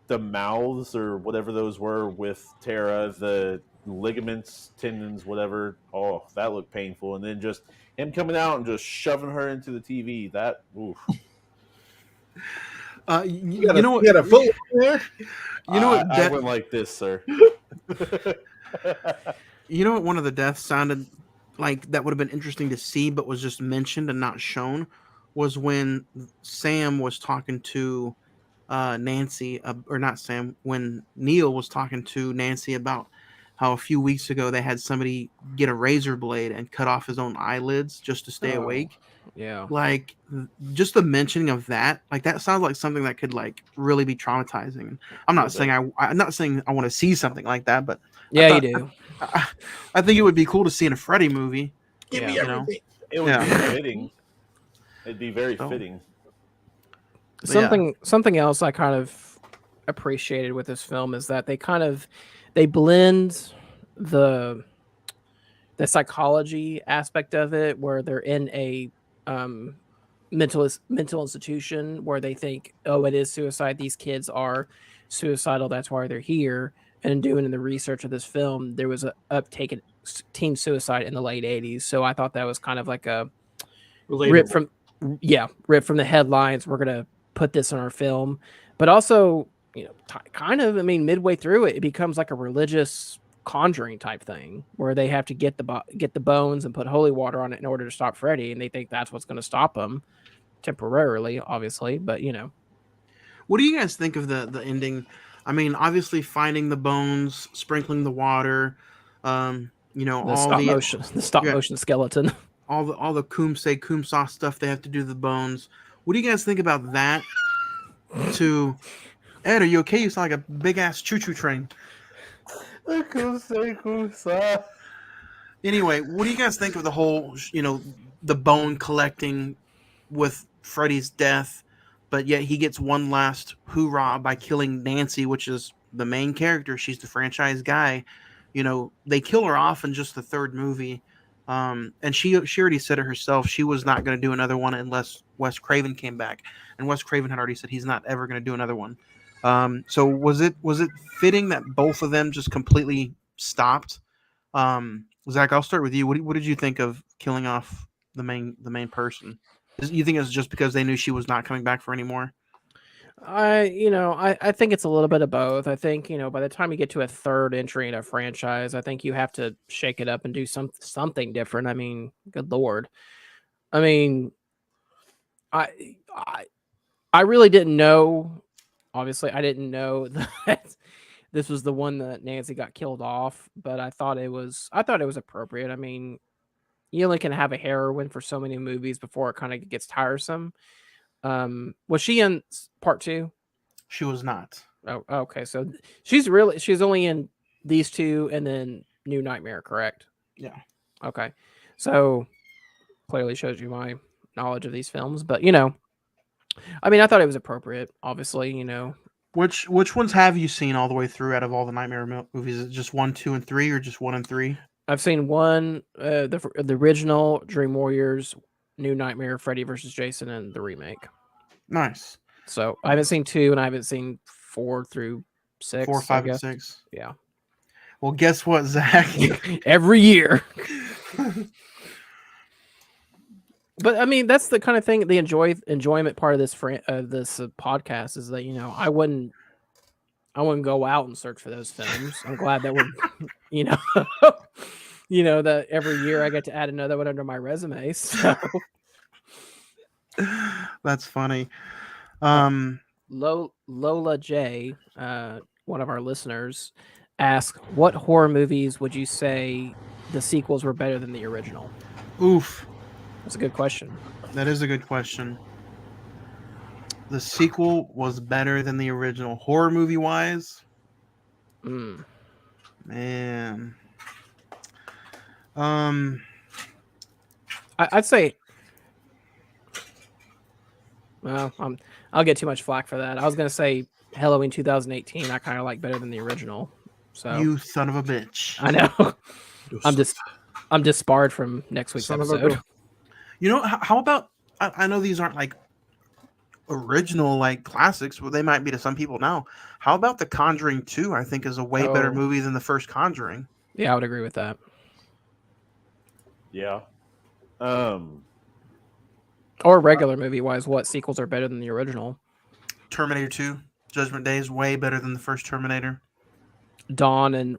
the mouths or whatever those were with Tara, the ligaments, tendons, whatever. Oh, that looked painful. And then just him coming out and just shoving her into the TV. That, oof. You know what? You got a foot there. You know what? I went like this, sir. You know what? One of the deaths sounded like that would have been interesting to see, but was just mentioned and not shown. Was when Sam was talking to Nancy, or not Sam, when Neil was talking to Nancy about how a few weeks ago they had somebody get a razor blade and cut off his own eyelids just to stay awake. Yeah. Like, just the mentioning of that, like that sounds like something that could like really be traumatizing. I'm not saying I'm not saying I want to see something like that, but yeah, you do. I think it would be cool to see in a Freddy movie. Give me everything. It would be fitting. It'd be very fitting. Something else I kind of appreciated with this film is that they blend the psychology aspect of it, where they're in a mental institution where they think, oh, it is suicide. These kids are suicidal. That's why they're here. And doing the research of this film, there was an uptake in teen suicide in the late 80s. So I thought that was kind of like a rip from the headlines. We're going to put this in our film. But also, I mean, midway through it becomes like a religious conjuring type thing where they have to get the bones and put holy water on it in order to stop Freddy. And they think that's what's going to stop him temporarily, obviously. But, What do you guys think of the ending? I mean, obviously finding the bones, sprinkling the water, the stop motion skeleton, all the Kumse stuff they have to do to the bones. What do you guys think about that? Ed, are you okay? You sound like a big ass choo-choo train. Anyway, what do you guys think of the whole, the bone collecting with Freddy's death? But yet he gets one last hoorah by killing Nancy, which is the main character. She's the franchise guy. They kill her off in just the 3rd movie. And she already said it herself. She was not going to do another one unless Wes Craven came back. And Wes Craven had already said he's not ever going to do another one. So was it fitting that both of them just completely stopped? Zach, I'll start with you. What did you think of killing off the main person? You think it's just because they knew she was not coming back for any more? I think it's a little bit of both. I think, by the time you get to a 3rd entry in a franchise, I think you have to shake it up and do something different. I mean, good Lord. I mean, I really didn't know. Obviously, I didn't know that this was the one that Nancy got killed off, but I thought it was appropriate. I mean, you only can have a heroine for so many movies before it kind of gets tiresome. Was she in part 2? She was not. Oh, okay. So she's only in these two and then New Nightmare, correct? Yeah. Okay. So clearly shows you my knowledge of these films, but you know, I mean, I thought it was appropriate. Obviously, you know. Which ones have you seen all the way through out of all the Nightmare movies? Is it just 1, 2, and 3, or just 1 and 3? I've seen one, the original Dream Warriors, New Nightmare, Freddy versus Jason, and the remake. Nice. So I haven't seen 2, and I haven't seen 4 through 6. 4, 5, and 6. Yeah. Well, guess what, Zach? Every year. But I mean, that's the kind of thing. The enjoyment part of this podcast is that, you know, I wouldn't go out and search for those films. I'm glad that we're, you know, that every year I get to add another one under my resume. So that's funny. Lola J, one of our listeners, asked, "What horror movies would you say the sequels were better than the original?" Oof. That's a good question. That is a good question. The sequel was better than the original, horror movie wise. Man. I'd say. Well, I'll get too much flack for that. I was gonna say Halloween 2018. I kind of like better than the original. So you son of a bitch. I know. I'm disbarred from next week's episode. You know, how about, I know these aren't like original like classics, well, they might be to some people now. How about The Conjuring 2? I think is a way better movie than the first Conjuring. Yeah, I would agree with that. Yeah. Or regular movie wise, what sequels are better than the original? Terminator 2, Judgment Day is way better than the first Terminator. Dawn and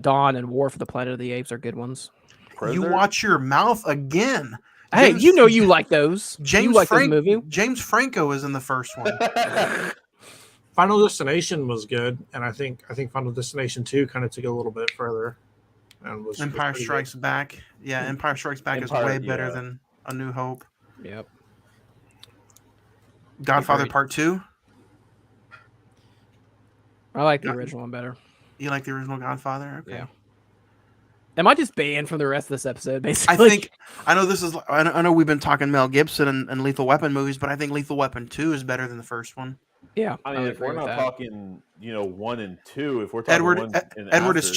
Dawn and War for the Planet of the Apes are good ones. You watch your mouth again. Hey, you know you like those. You like those movies. James Franco is in the first one. Final Destination was good, and I think Final Destination 2 kind of took it a little bit further. And Empire Strikes Back. Yeah, Empire Strikes Back is way better than A New Hope. Yep. Godfather Part 2. I like the original one better. You like the original Godfather? Okay. Yeah. Am I just banned from the rest of this episode, basically? I know we've been talking Mel Gibson and Lethal Weapon movies, but I think Lethal Weapon 2 is better than the first one. Yeah. I mean, if we're not talking, 1 and 2, if we're talking Edward is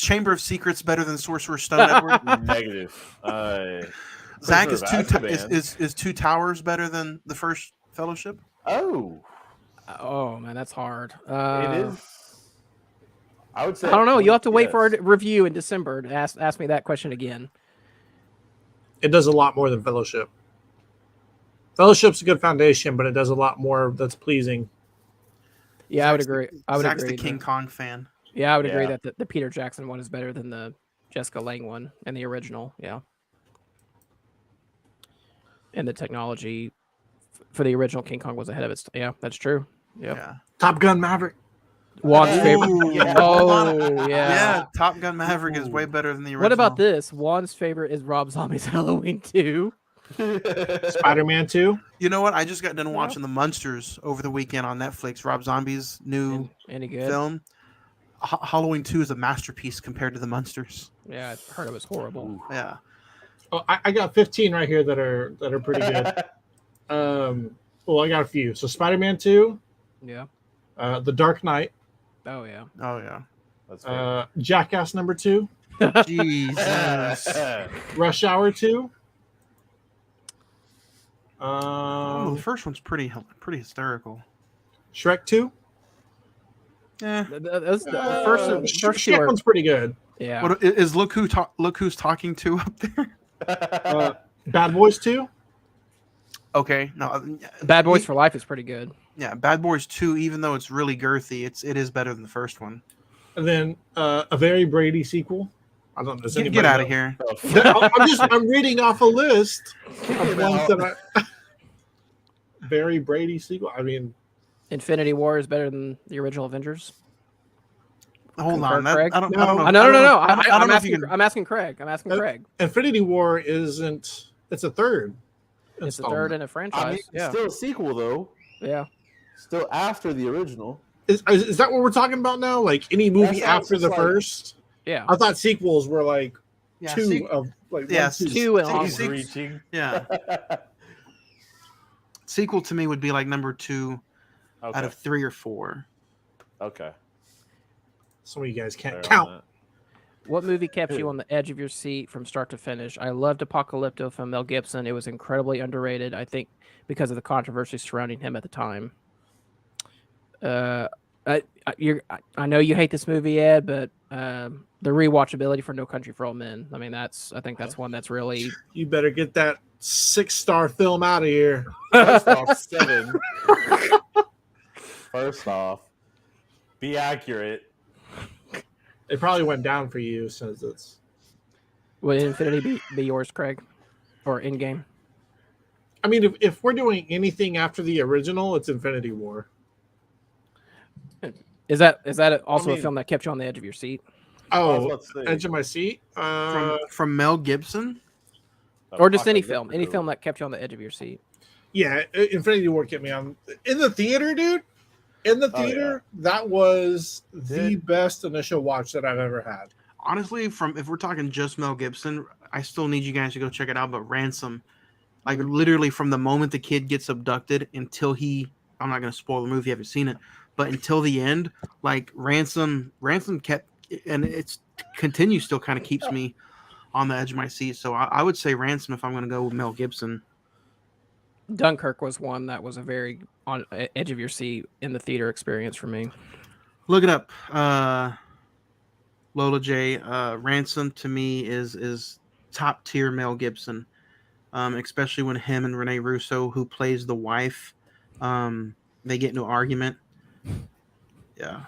Chamber of Secrets better than Sorcerer's Stone, Edward? Negative. Zach, is Two Towers better than the first Fellowship? Oh man, that's hard. It is. I would say. I don't know. You'll have to wait for a review in December to ask me that question again. It does a lot more than Fellowship. Fellowship's a good foundation, but it does a lot more that's pleasing. Yeah, I would agree. Zach's the King Kong fan. Yeah, I would agree that the Peter Jackson one is better than the Jessica Lange one and the original. Yeah. And the technology for the original King Kong was ahead of its. Yeah, that's true. Yep. Yeah. Top Gun Maverick. Juan's favorite. Yeah. Oh, yeah. Yeah, Top Gun Maverick is way better than the original. What about this? Juan's favorite is Rob Zombie's Halloween 2. Spider-Man 2. You know what? I just got done watching The Munsters over the weekend on Netflix. Rob Zombie's new film. Halloween 2 is a masterpiece compared to The Munsters. Yeah, I heard it was horrible. Yeah. Oh, I got 15 right here that are pretty good. Well, I got a few. So Spider-Man 2. Yeah. The Dark Knight. Oh yeah. Oh yeah. That's Jackass number 2. Jesus. Rush Hour 2. The first one's pretty hysterical. Shrek 2. Yeah. The first Shrek one's pretty good. Yeah. What is Look Who's Talking To up there? Bad Boys 2. Okay. No. Bad Boys for Life is pretty good. Yeah, Bad Boys 2, even though it's really girthy, it is better than the first one. And then a Very Brady sequel. I don't know. Get out of here. I'm reading off a list of ones that Very Brady sequel. I mean, Infinity War is better than the original Avengers. Hold Concur, on. Craig? I don't know. No. No. I don't I'm know if you asking. can. I'm asking Craig. I'm asking Craig. Infinity War isn't. It's a third. It's the third in a I franchise. mean, it's Yeah. still a sequel though. Yeah. Still after the original. Is that what we're talking about now? Like any movie That sounds after just the like- first? Yeah. I thought sequels were like Yeah, two of like yeah, one, two. Two and Sequel- onward. sequel- reaching. Yeah. Sequel to me would be like number 2 Okay. out of 3 or 4. Okay. Some of you guys can't Fair count. on What movie kept you on the edge of your seat from start to finish? I loved Apocalypto from Mel Gibson. It was incredibly underrated, I think, because of the controversy surrounding him at the time. I know you hate this movie, Ed, but the rewatchability for No Country for Old Men. I mean, I think that's one that's really. You better get that 6-star film out of here. that. First off, 7. First off, be accurate. It probably went down for you since it's. Would Infinity be yours, Craig, or Endgame? I mean, if we're doing anything after the original, it's Infinity War. Is that also mean- a film that kept you on the edge of your seat, I was Oh, about to say, edge of my seat. From Mel Gibson. or just any Apocalypto. film that kept you on the edge of your seat? Yeah, Infinity War kept me on in the theater, dude. In the Oh, yeah. theater, that was the Dude. best initial watch that I've ever had. Honestly, if we're talking just Mel Gibson, I still need you guys to go check it out. But Ransom, like literally from the moment the kid gets abducted until I'm not going to spoil the movie if you haven't seen it, but until the end, like Ransom kept, and it's continues still kind of keeps me on the edge of my seat. So I would say Ransom if I'm going to go with Mel Gibson. Dunkirk was one that was a very on edge of your seat in the theater experience for me. Look it up. Lola J. Ransom to me is top tier Mel Gibson, especially when him and Rene Russo, who plays the wife, they get into an argument. Yeah.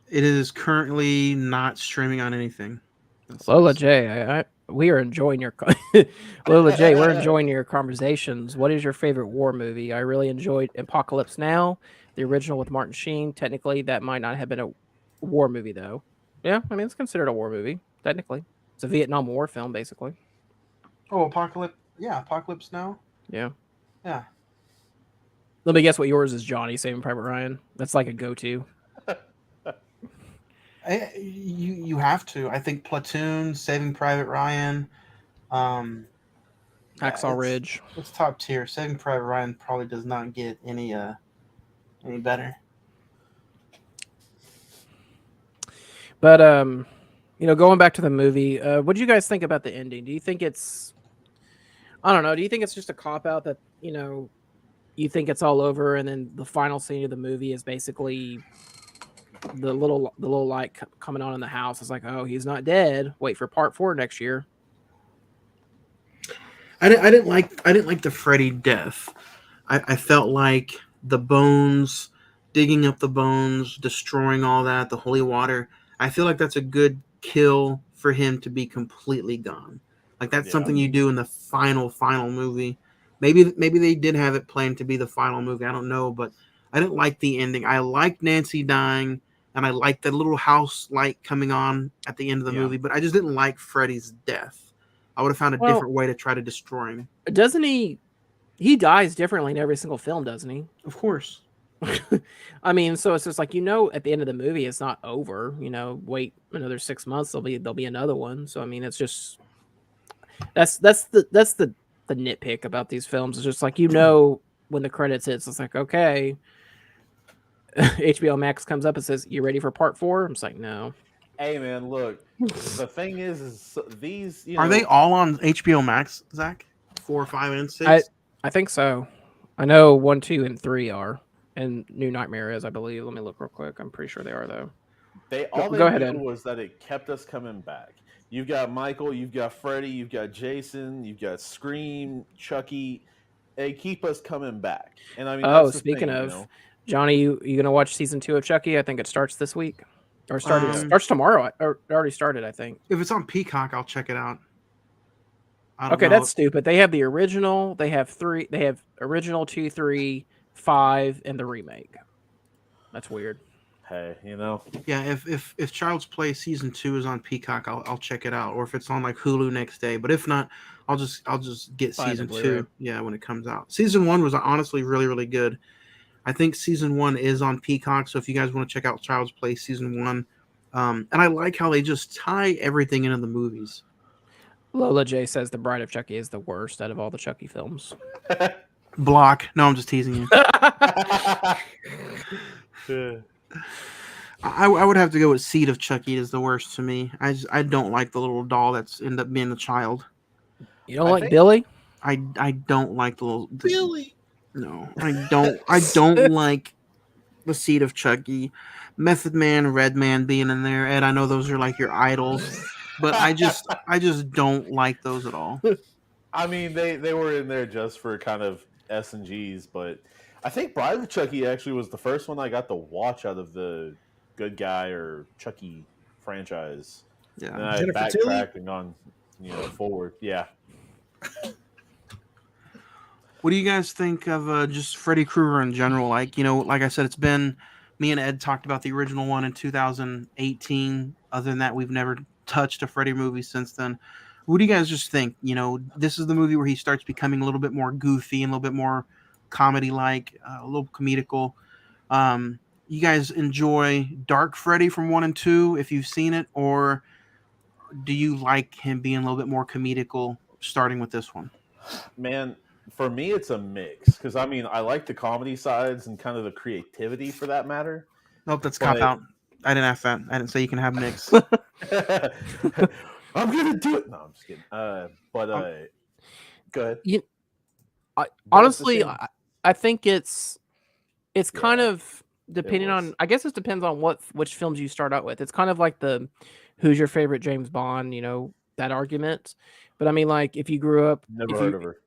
It is currently not streaming on anything. Lola J, we are enjoying your Lola J. We're enjoying your conversations. What is your favorite war movie? I really enjoyed Apocalypse Now, the original with Martin Sheen. Technically, that might not have been a war movie, though. Yeah, I mean it's considered a war movie. Technically, it's a Vietnam War film, basically. Oh, Apocalypse. Yeah, Apocalypse Now. Yeah. Yeah. Let me guess what yours is, Johnny. Saving Private Ryan. That's like a go-to. You have to. I think Platoon, Saving Private Ryan, Hacksaw it's- Ridge. It's top tier. Saving Private Ryan probably does not get any better. But going back to the movie, what do you guys think about the ending? Do you think it's, I don't know, do you think it's just a cop out that, you think it's all over and then the final scene of the movie is basically the little light coming on in the house? It's like, oh, he's not dead. Wait for part 4 next year. I didn't like the Freddy death. I felt like the bones, digging up the bones, destroying all that, the holy water. I feel like that's a good kill for him to be completely gone. Like that's something you do in the final movie. Maybe they did have it planned to be the final movie. I don't know, but I didn't like the ending. I liked Nancy dying, and I liked the little house light coming on at the end of the movie, but I just didn't like Freddy's death. I would have found a different way to try to destroy him. Doesn't he? He dies differently in every single film, doesn't he? Of course. I mean, so it's just like, at the end of the movie, it's not over. Wait another 6 months, there'll be another one. So I mean, it's just that's the nitpick about these films. It's just like when the credits hits, it's like, okay, HBO Max comes up and says, "You ready for part 4?" I'm just like, no. Hey man, look. The thing is these. Are they all on HBO Max, Zach? 4, 5, and 6. I think so. I know 1, 2, and 3 are, and New Nightmare is, I believe. Let me look real quick. I'm pretty sure they are though. Go ahead. Did was that it kept us coming back. You've got Michael, you've got Freddy, you've got Jason, you've got Scream, Chucky. They keep us coming back. And I mean, that's the speaking thing, of, Johnny, you gonna watch season 2 of Chucky? I think it starts this week, or starts tomorrow. Or it already started, I think. If it's on Peacock, I'll check it out. Okay, that's stupid. They have the original. They have 3. They have original 2, 3, 5, and the remake. That's weird. Hey, Yeah, if Child's Play season 2 is on Peacock, I'll check it out, or if it's on like Hulu next day. But if not, I'll just get Buy the season Blu-ray. 2. Yeah, when it comes out. Season 1 was honestly really really good. I think season 1 is on Peacock, so if you guys want to check out Child's Play season 1, and I like how they just tie everything into the movies. Lola J says The Bride of Chucky is the worst out of all the Chucky films. Block. No, I'm just teasing you. I would have to go with Seed of Chucky is the worst to me. I don't like the little doll that's ended up being the child. You don't like Billy? I don't like the Billy. No, I don't like the Seed of Chucky. Method Man, Red Man being in there. Ed, I know those are like your idols, but I just don't like those at all. I mean, they were in there just for kind of S&Gs, but I think Bride of Chucky actually was the first one I got to watch out of the Good Guy or Chucky franchise. Yeah, and I Jennifer backtracked and gone, forward. Yeah. What do you guys think of just Freddy Krueger in general? Like, like I said, it's been me and Ed talked about the original one in 2018. Other than that, we've never touched a Freddy movie since then. What do you guys just think? This is the movie where he starts becoming a little bit more goofy and a little bit more comedy-like, a little comedical. You guys enjoy Dark Freddy from 1 and 2 if you've seen it, or do you like him being a little bit more comedical starting with this one? Man, for me, it's a mix. Because, I mean, I like the comedy sides and kind of the creativity for that matter. Nope, that's cop out. I didn't ask that. I didn't say you can have mix. I'm going to do it. No, I'm just kidding. Go ahead. Honestly, I think it's kind of depending on. I guess it depends on which films you start out with. It's kind of like the who's your favorite James Bond, that argument. But I mean, like if you grew up, Never heard of her.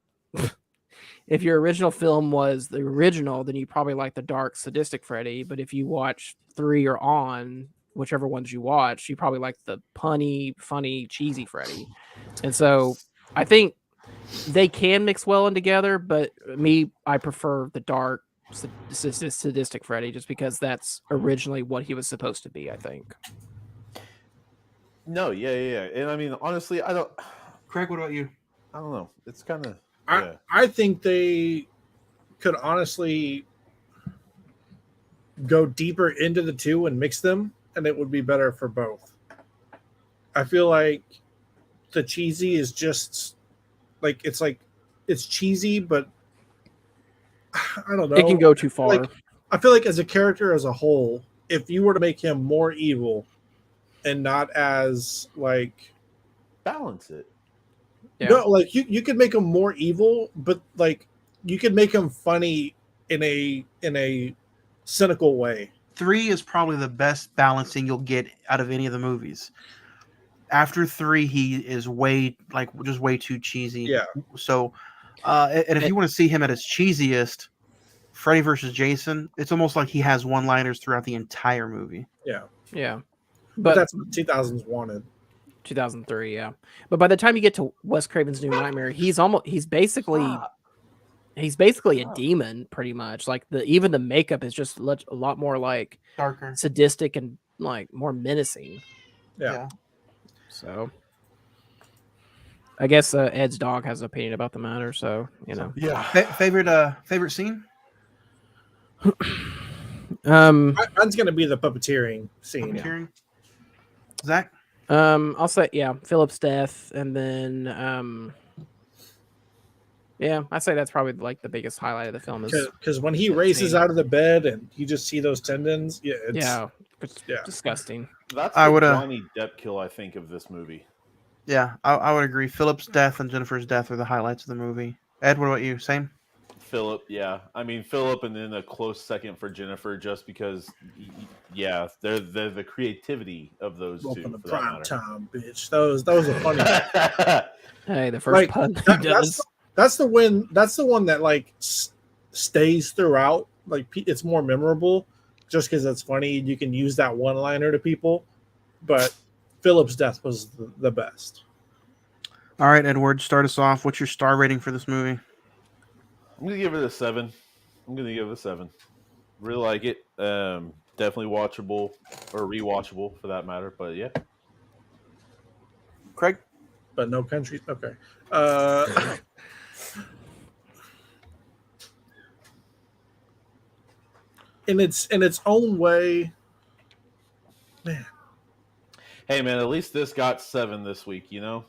If your original film was the original, then you probably like the dark, sadistic Freddy. But if you watch 3 or on, whichever ones you watch, you probably like the punny, funny, cheesy Freddy. And so I think they can mix well in together. But I prefer the dark, sadistic Freddy just because that's originally what he was supposed to be, I think. No, yeah. And I mean, honestly, I don't... Craig, what about you? I don't know. It's kind of... I think they could honestly go deeper into the two and mix them, and it would be better for both. I feel like the cheesy is just it's cheesy, but I don't know. It can go too far. I feel like as a character as a whole, if you were to make him more evil and not as balance it. Yeah. No, you could make him more evil, but you could make him funny in a cynical way. 3 is probably the best balancing you'll get out of any of the movies. After 3, he is way too cheesy. Yeah. So, and if you want to see him at his cheesiest, Freddy versus Jason, it's almost like he has one-liners throughout the entire movie. Yeah. Yeah. But that's what 2000s wanted. 2003, yeah. But by the time you get to Wes Craven's New Nightmare, he's basically a demon, pretty much. Like even the makeup is just a lot more like darker, sadistic, and like more menacing. Yeah. So I guess Ed's dog has an opinion about the matter. So Yeah. Favorite scene? Mine's gonna be the puppeteering scene. Puppeteering. Zach? I'll say Philip's death, and then I'd say that's probably like the biggest highlight of the film is because when he races out of the bed and you just see those tendons. It's disgusting. That's the Johnny Depp kill, I think, of this movie. Yeah, I would agree. Philip's death and Jennifer's death are the highlights of the movie. Ed, what about you? Same? Philip, yeah. I mean, Philip, and then a close second for Jennifer, just because, they're the creativity of those two. Welcome to prime time, bitch. Those are funny. Hey, the first pun he does. That's the one that stays throughout. Like it's more memorable, just because it's funny. You can use that one-liner to people, but Philip's death was the best. All right, Edward, start us off. What's your star rating for this movie? I'm going to give it a 7. Really like it. Definitely watchable or rewatchable for that matter. But yeah. Craig? But no country. Okay. In its own way, man. Hey man, at least this got 7 this week. You know.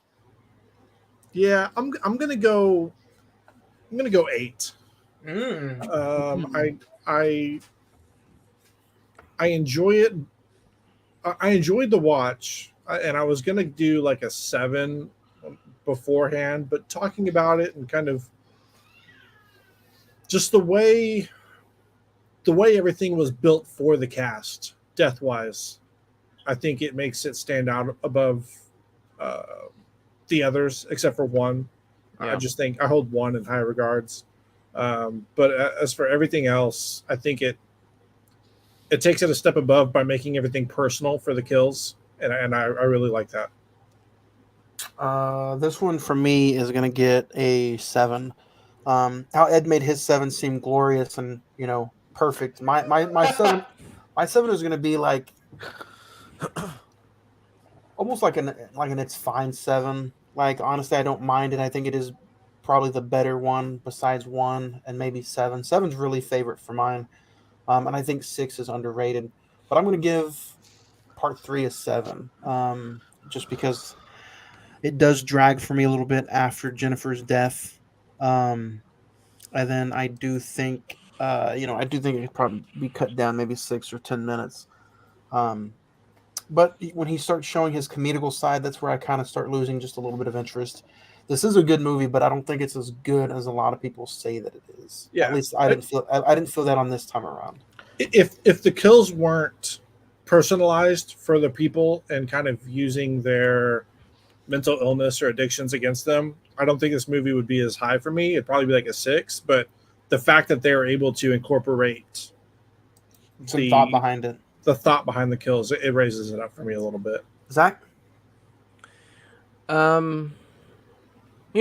Yeah, I'm gonna go. I'm gonna go 8. I enjoy it. I enjoyed the watch, and I was gonna do like a 7 beforehand, but talking about it and kind of just the way everything was built for the cast, death wise, I think it makes it stand out above the others, except for one. Yeah. I just think I hold one in high regards. But as for everything else, I think it takes it a step above by making everything personal for the kills, and I really like that. This one for me is gonna get a 7. How Ed made his 7 seem glorious and perfect. My 7 is gonna be like almost like an it's fine 7. Like honestly, I don't mind it. I think it is probably the better one besides 1 and maybe 7. 7's really favorite for mine, and I think 6 is underrated. But I'm gonna give part 3 a 7, just because it does drag for me a little bit after Jennifer's death. And then I do think, I do think it could probably be cut down maybe 6 or 10 minutes. But when he starts showing his comedical side, that's where I kind of start losing just a little bit of interest. This is a good movie, but I don't think it's as good as a lot of people say that it is. Yeah. At least I didn't feel that on this time around. If the kills weren't personalized for the people and kind of using their mental illness or addictions against them, I don't think this movie would be as high for me. It'd probably be like a 6, but the fact that they were able to incorporate Some thought behind it. The thought behind the kills, it raises it up for me a little bit. Zach? You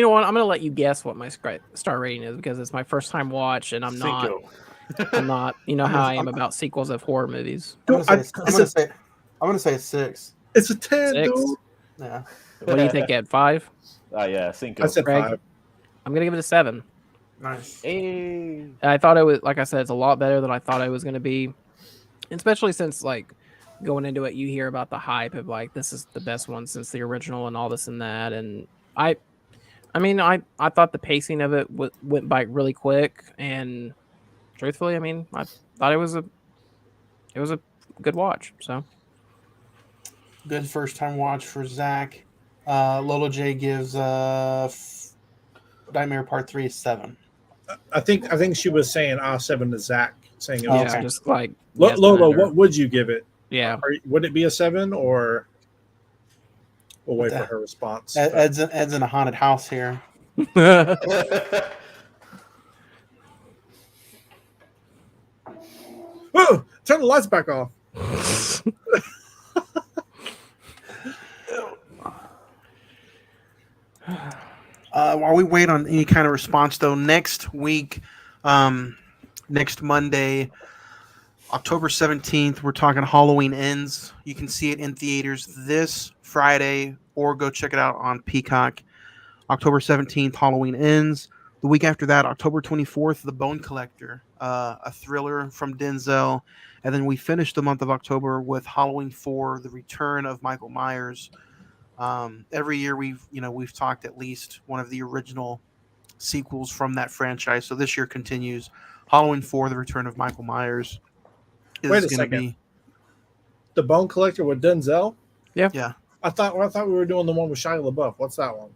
know what? I'm gonna let you guess what my star rating is because it's my first time watch, and I'm not. You know how I am about sequels of horror movies. I'm gonna say a 6. It's a 10, 6? dude. Yeah. What do you think, Ed? 5? Yeah, Cinco. I said Greg? 5. I'm gonna give it a 7. Nice. Hey. I thought it was, like I said, it's a lot better than I thought it was gonna be, especially since like going into it, you hear about the hype of like this is the best one since the original and all this and that, and I thought the pacing of it went by really quick, and truthfully, I thought it was a good watch. So Good first time watch for Zach. Lola J gives Nightmare Part 3 a 7. I think she was saying 7 to Zach, saying it was yeah, just like Lola. What would you give it? Yeah, would it be a 7 or? We'll wait for her response. Ed's in a haunted house here. Whoa! Turn the lights back off. While we wait on any kind of response, though, next week, next Monday, October 17th, we're talking Halloween Ends. You can see it in theaters this Friday or go check it out on Peacock. October 17th, Halloween Ends. The week after that, October 24th, The Bone Collector, a thriller from Denzel. And then we finished the month of October with Halloween 4, The Return of Michael Myers. Every year we've talked at least one of the original sequels from that franchise. So this year continues. Halloween 4, The Return of Michael Myers is Wait a going to second. be The Bone Collector with Denzel? Yeah. I thought we were doing the one with Shia LaBeouf. What's that one?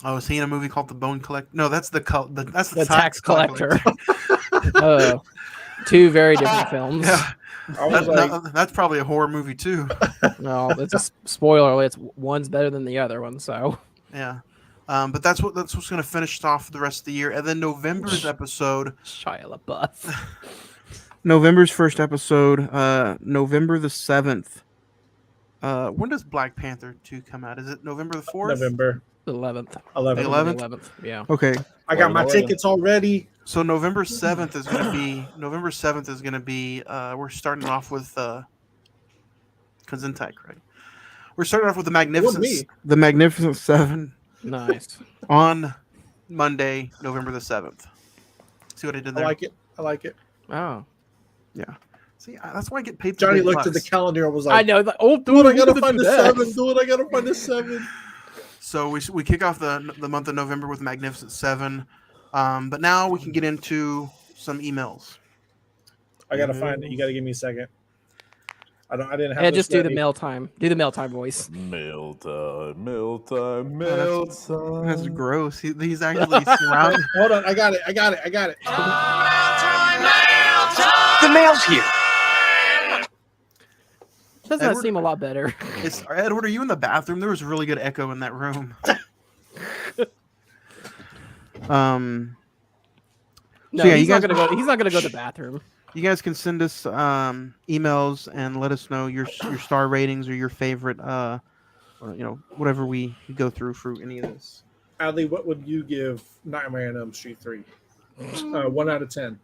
Oh, is he in a movie called The Bone Collector? No, that's the tax collector. Two very different films. Yeah. No, that's probably a horror movie too. No, it's a spoiler. It's one's better than the other one. So yeah, but that's what's going to finish off the rest of the year, and then November's episode. Shia LaBeouf. November's first episode, November the 7th. When does Black Panther 2 come out? Is it November the 4th? November 11th. 11th. 11th? 11th. Yeah. Okay. I got my tickets already. So November 7th is going to be we're starting off with Gesundheit, Craig. We're starting off with the Magnificent Seven Nice. on Monday, November the 7th. See what I did I there? like it. Oh. Yeah. See, that's why I get paid for Johnny big looked at the bucks. calendar and was I like, know. Oh, dude, I gotta we're gonna find do the that. 7. Dude, I gotta find the 7. So we kick off the month of November with Magnificent Seven, but now we can get into some emails. I gotta find it. You gotta give me a second. I didn't have. Yeah, this just do the ready. mail time. Do the mail time voice. Mail time. That's gross. He's actually surrounded. Hold on, I got it. The mail's here. Doesn't that seem a lot better? Edward, are you in the bathroom? There was really good echo in that room. No, So yeah, he's not gonna go. He's not gonna go to the bathroom. You guys can send us emails and let us know your star ratings or your favorite, or, whatever we go through for any of this. Adley, what would you give Nightmare on Elm Street 3? 1 out of 10.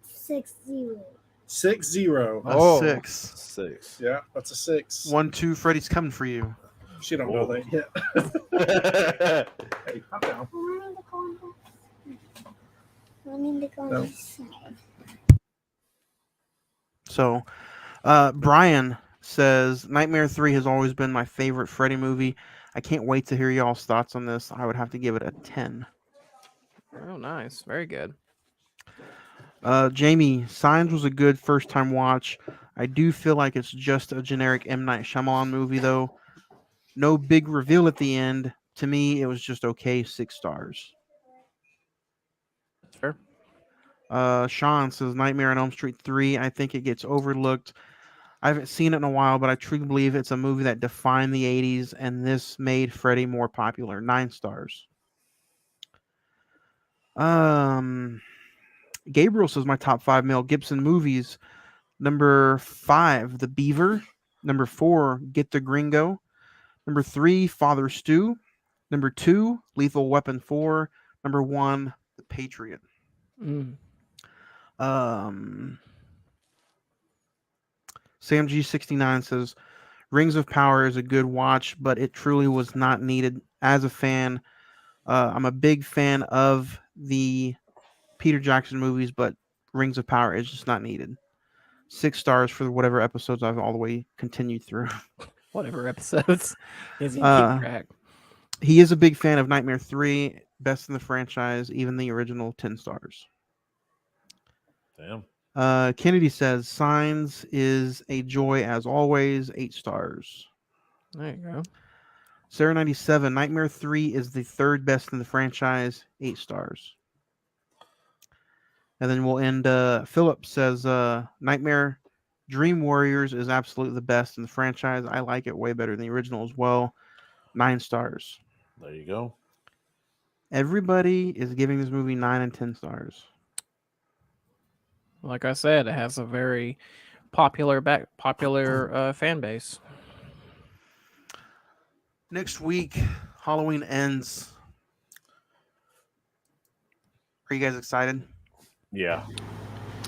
6-0. 6-0. Oh, 6. 6. Yeah, that's a 6. 1-2. Freddy's coming for you. She don't know that yet. Hey, calm down. I need to go on this side. So, Brian says Nightmare 3 has always been my favorite Freddy movie. I can't wait to hear y'all's thoughts on this. I would have to give it a 10. Oh, nice. Very good. Jamie, Signs was a good first-time watch. I do feel like it's just a generic M. Night Shyamalan movie, though. No big reveal at the end. To me, it was just okay. 6 stars. That's fair. Sean says Nightmare on Elm Street 3. I think it gets overlooked. I haven't seen it in a while, but I truly believe it's a movie that defined the 80s, and this made Freddy more popular. 9 stars. Gabriel says my top 5 Mel Gibson movies. Number 5, The Beaver. Number 4, Get the Gringo. Number 3, Father Stew. Number 2, Lethal Weapon 4. Number 1, The Patriot. Sam G69 says Rings of Power is a good watch, but it truly was not needed. As a fan, I'm a big fan of the Peter Jackson movies, but Rings of Power is just not needed. 6 stars for whatever episodes I've all the way continued through. Whatever episodes. Is he keep track? He is a big fan of Nightmare 3, best in the franchise, even the original 10 stars. Damn. Kennedy says Signs is a joy as always, 8 stars. There you go. Sarah 97, Nightmare 3 is the 3rd best in the franchise, 8 stars. And then we'll end. Philip says Nightmare Dream Warriors is absolutely the best in the franchise. I like it way better than the original as well. 9 stars. There you go. Everybody is giving this movie 9 and 10 stars. Like I said, it has a very popular fan base. Next week, Halloween ends. Are you guys excited? Yeah.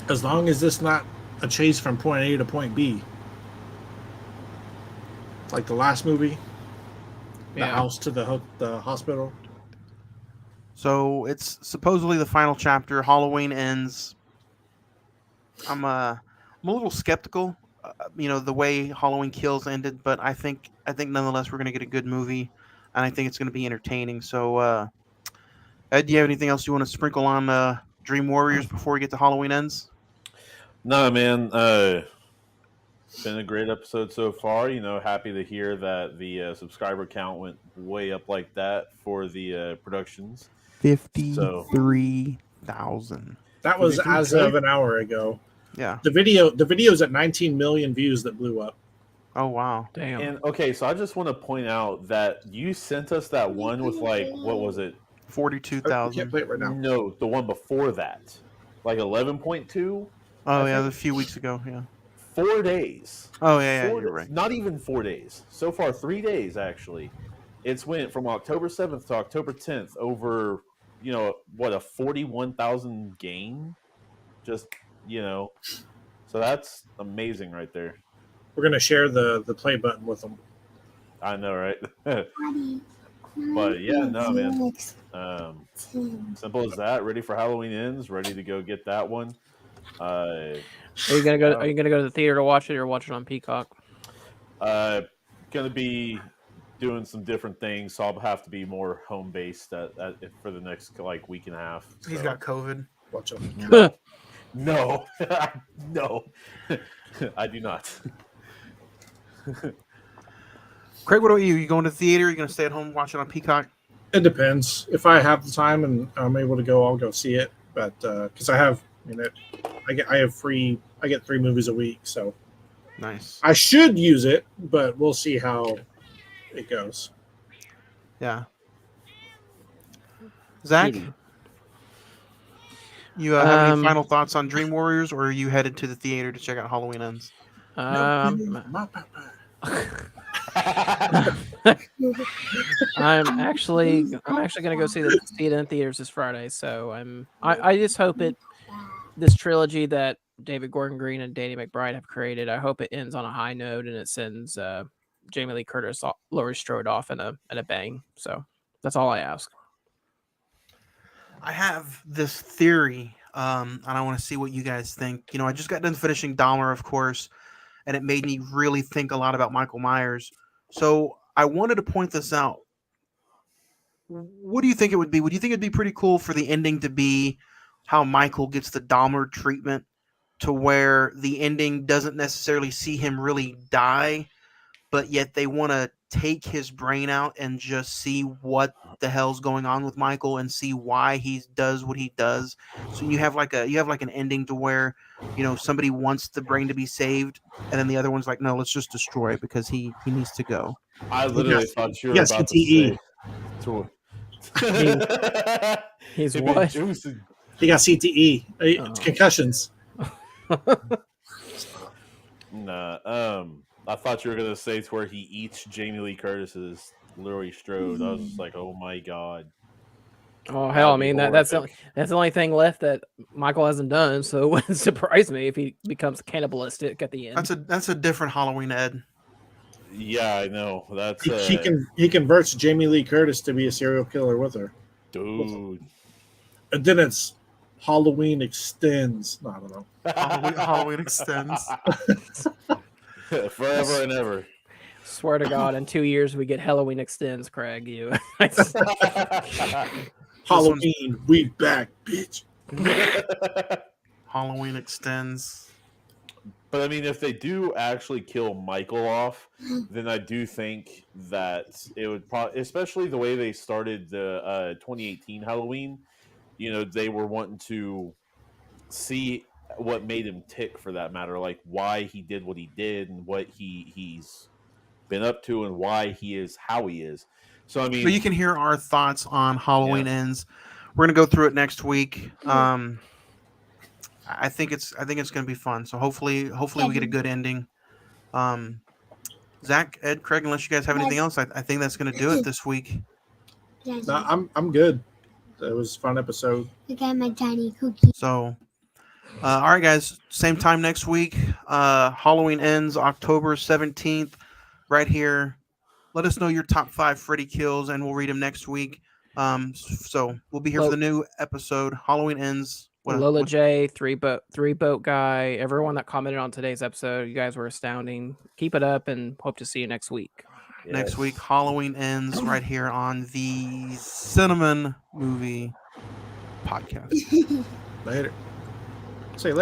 As long as it's not a chase from point A to point B. Like the last movie. The house to the hospital. So it's supposedly the final chapter. Halloween ends. I'm a little skeptical, the way Halloween Kills ended, but I think nonetheless we're gonna get a good movie, and I think it's gonna be entertaining. So, Ed, do you have anything else you want to sprinkle on Dream Warriors before we get to Halloween Ends? No, man. Been a great episode so far. Happy to hear that the subscriber count went way up like that for the productions. 53,000. That was as of an hour ago. Yeah. The video's at 19 million views that blew up. Oh wow. Damn. And okay, so I just want to point out that you sent us that one with what was it? 42,000. Can't play it right now. No, the one before that, 11.2. Oh yeah, a few weeks ago. Yeah. 4 days. Oh yeah, you're right. Not even 4 days. So far, 3 days actually. It's went from October 7th to October 10th, over what, a 41,000 gain, just so that's amazing right there. We're gonna share the play button with them. I know, right? Daddy, But yeah, no, man. Next. Simple as that. Ready for Halloween Ends. Ready to go get that one. Are you gonna go? Are you gonna go to the theater to watch it, or watch it on Peacock? Gonna be doing some different things, so I'll have to be more home based for the next week and a half. So. He's got COVID. Watch it. No, no, I do not. Craig, what about you? You going to the theater? You going to stay at home, watch it on Peacock? It depends. If I have the time and I'm able to go, I'll go see it. But because I get 3 movies a week, so nice. I should use it, but we'll see how it goes. Yeah. Zach, you have any final thoughts on Dream Warriors, or are you headed to the theater to check out Halloween Ends? I'm actually gonna go see it in theaters this Friday. So I just hope this trilogy that David Gordon Green and Danny McBride have created, I hope it ends on a high note and it sends Jamie Lee Curtis, Laurie Strode off in a bang. So that's all I ask. I have this theory, and I want to see what you guys think. I just got done finishing Dahmer, of course, and it made me really think a lot about Michael Myers. So I wanted to point this out. What do you think it would be? Would you think it'd be pretty cool for the ending to be how Michael gets the Dahmer treatment, to where the ending doesn't necessarily see him really die, but yet they want to take his brain out and just see what the hell's going on with Michael and see why he does what he does. So you have an ending to where somebody wants the brain to be saved, and then the other one's like, no, let's just destroy it because he needs to go. I literally thought you were about to say. He's what? He got CTE, concussions. Nah, I thought you were gonna say it's where he eats Jamie Lee Curtis's Laurie Strode. I was just like, oh my god. Oh hell! I mean that's the only thing left that Michael hasn't done. So it wouldn't surprise me if he becomes cannibalistic at the end. That's a different Halloween, Ed. Yeah, I know. That's he converts Jamie Lee Curtis to be a serial killer with her, dude. And then it's Halloween Extends. No, I don't know. Halloween Extends. Forever and ever. Swear to God, in 2 years we get Halloween Extends, Craig. You. Halloween, we back, bitch. Halloween Extends. But I mean, if they do actually kill Michael off, then I do think that it would probably, especially the way they started the 2018 Halloween, they were wanting to see what made him tick, for that matter, like why he did what he did and what he's been up to and why he is how he is. So I mean, so you can hear our thoughts on Halloween Ends. We're gonna go through it next week. I think it's going to be fun. So hopefully we get a good ending. Zach, Ed, Craig, unless you guys have anything else, I think that's going to do it this week. No, I'm good. It was a fun episode. I got my tiny cookie. So, all right, guys. Same time next week. Halloween Ends October 17th, right here. Let us know your top 5 Freddy kills, and we'll read them next week. So we'll be here for the new episode. Halloween Ends. Lola J, three boat guy, everyone that commented on today's episode, you guys were astounding. Keep it up, and hope to see you next week. Next week, Halloween Ends right here on the Cine-Men Movie Podcast. Later.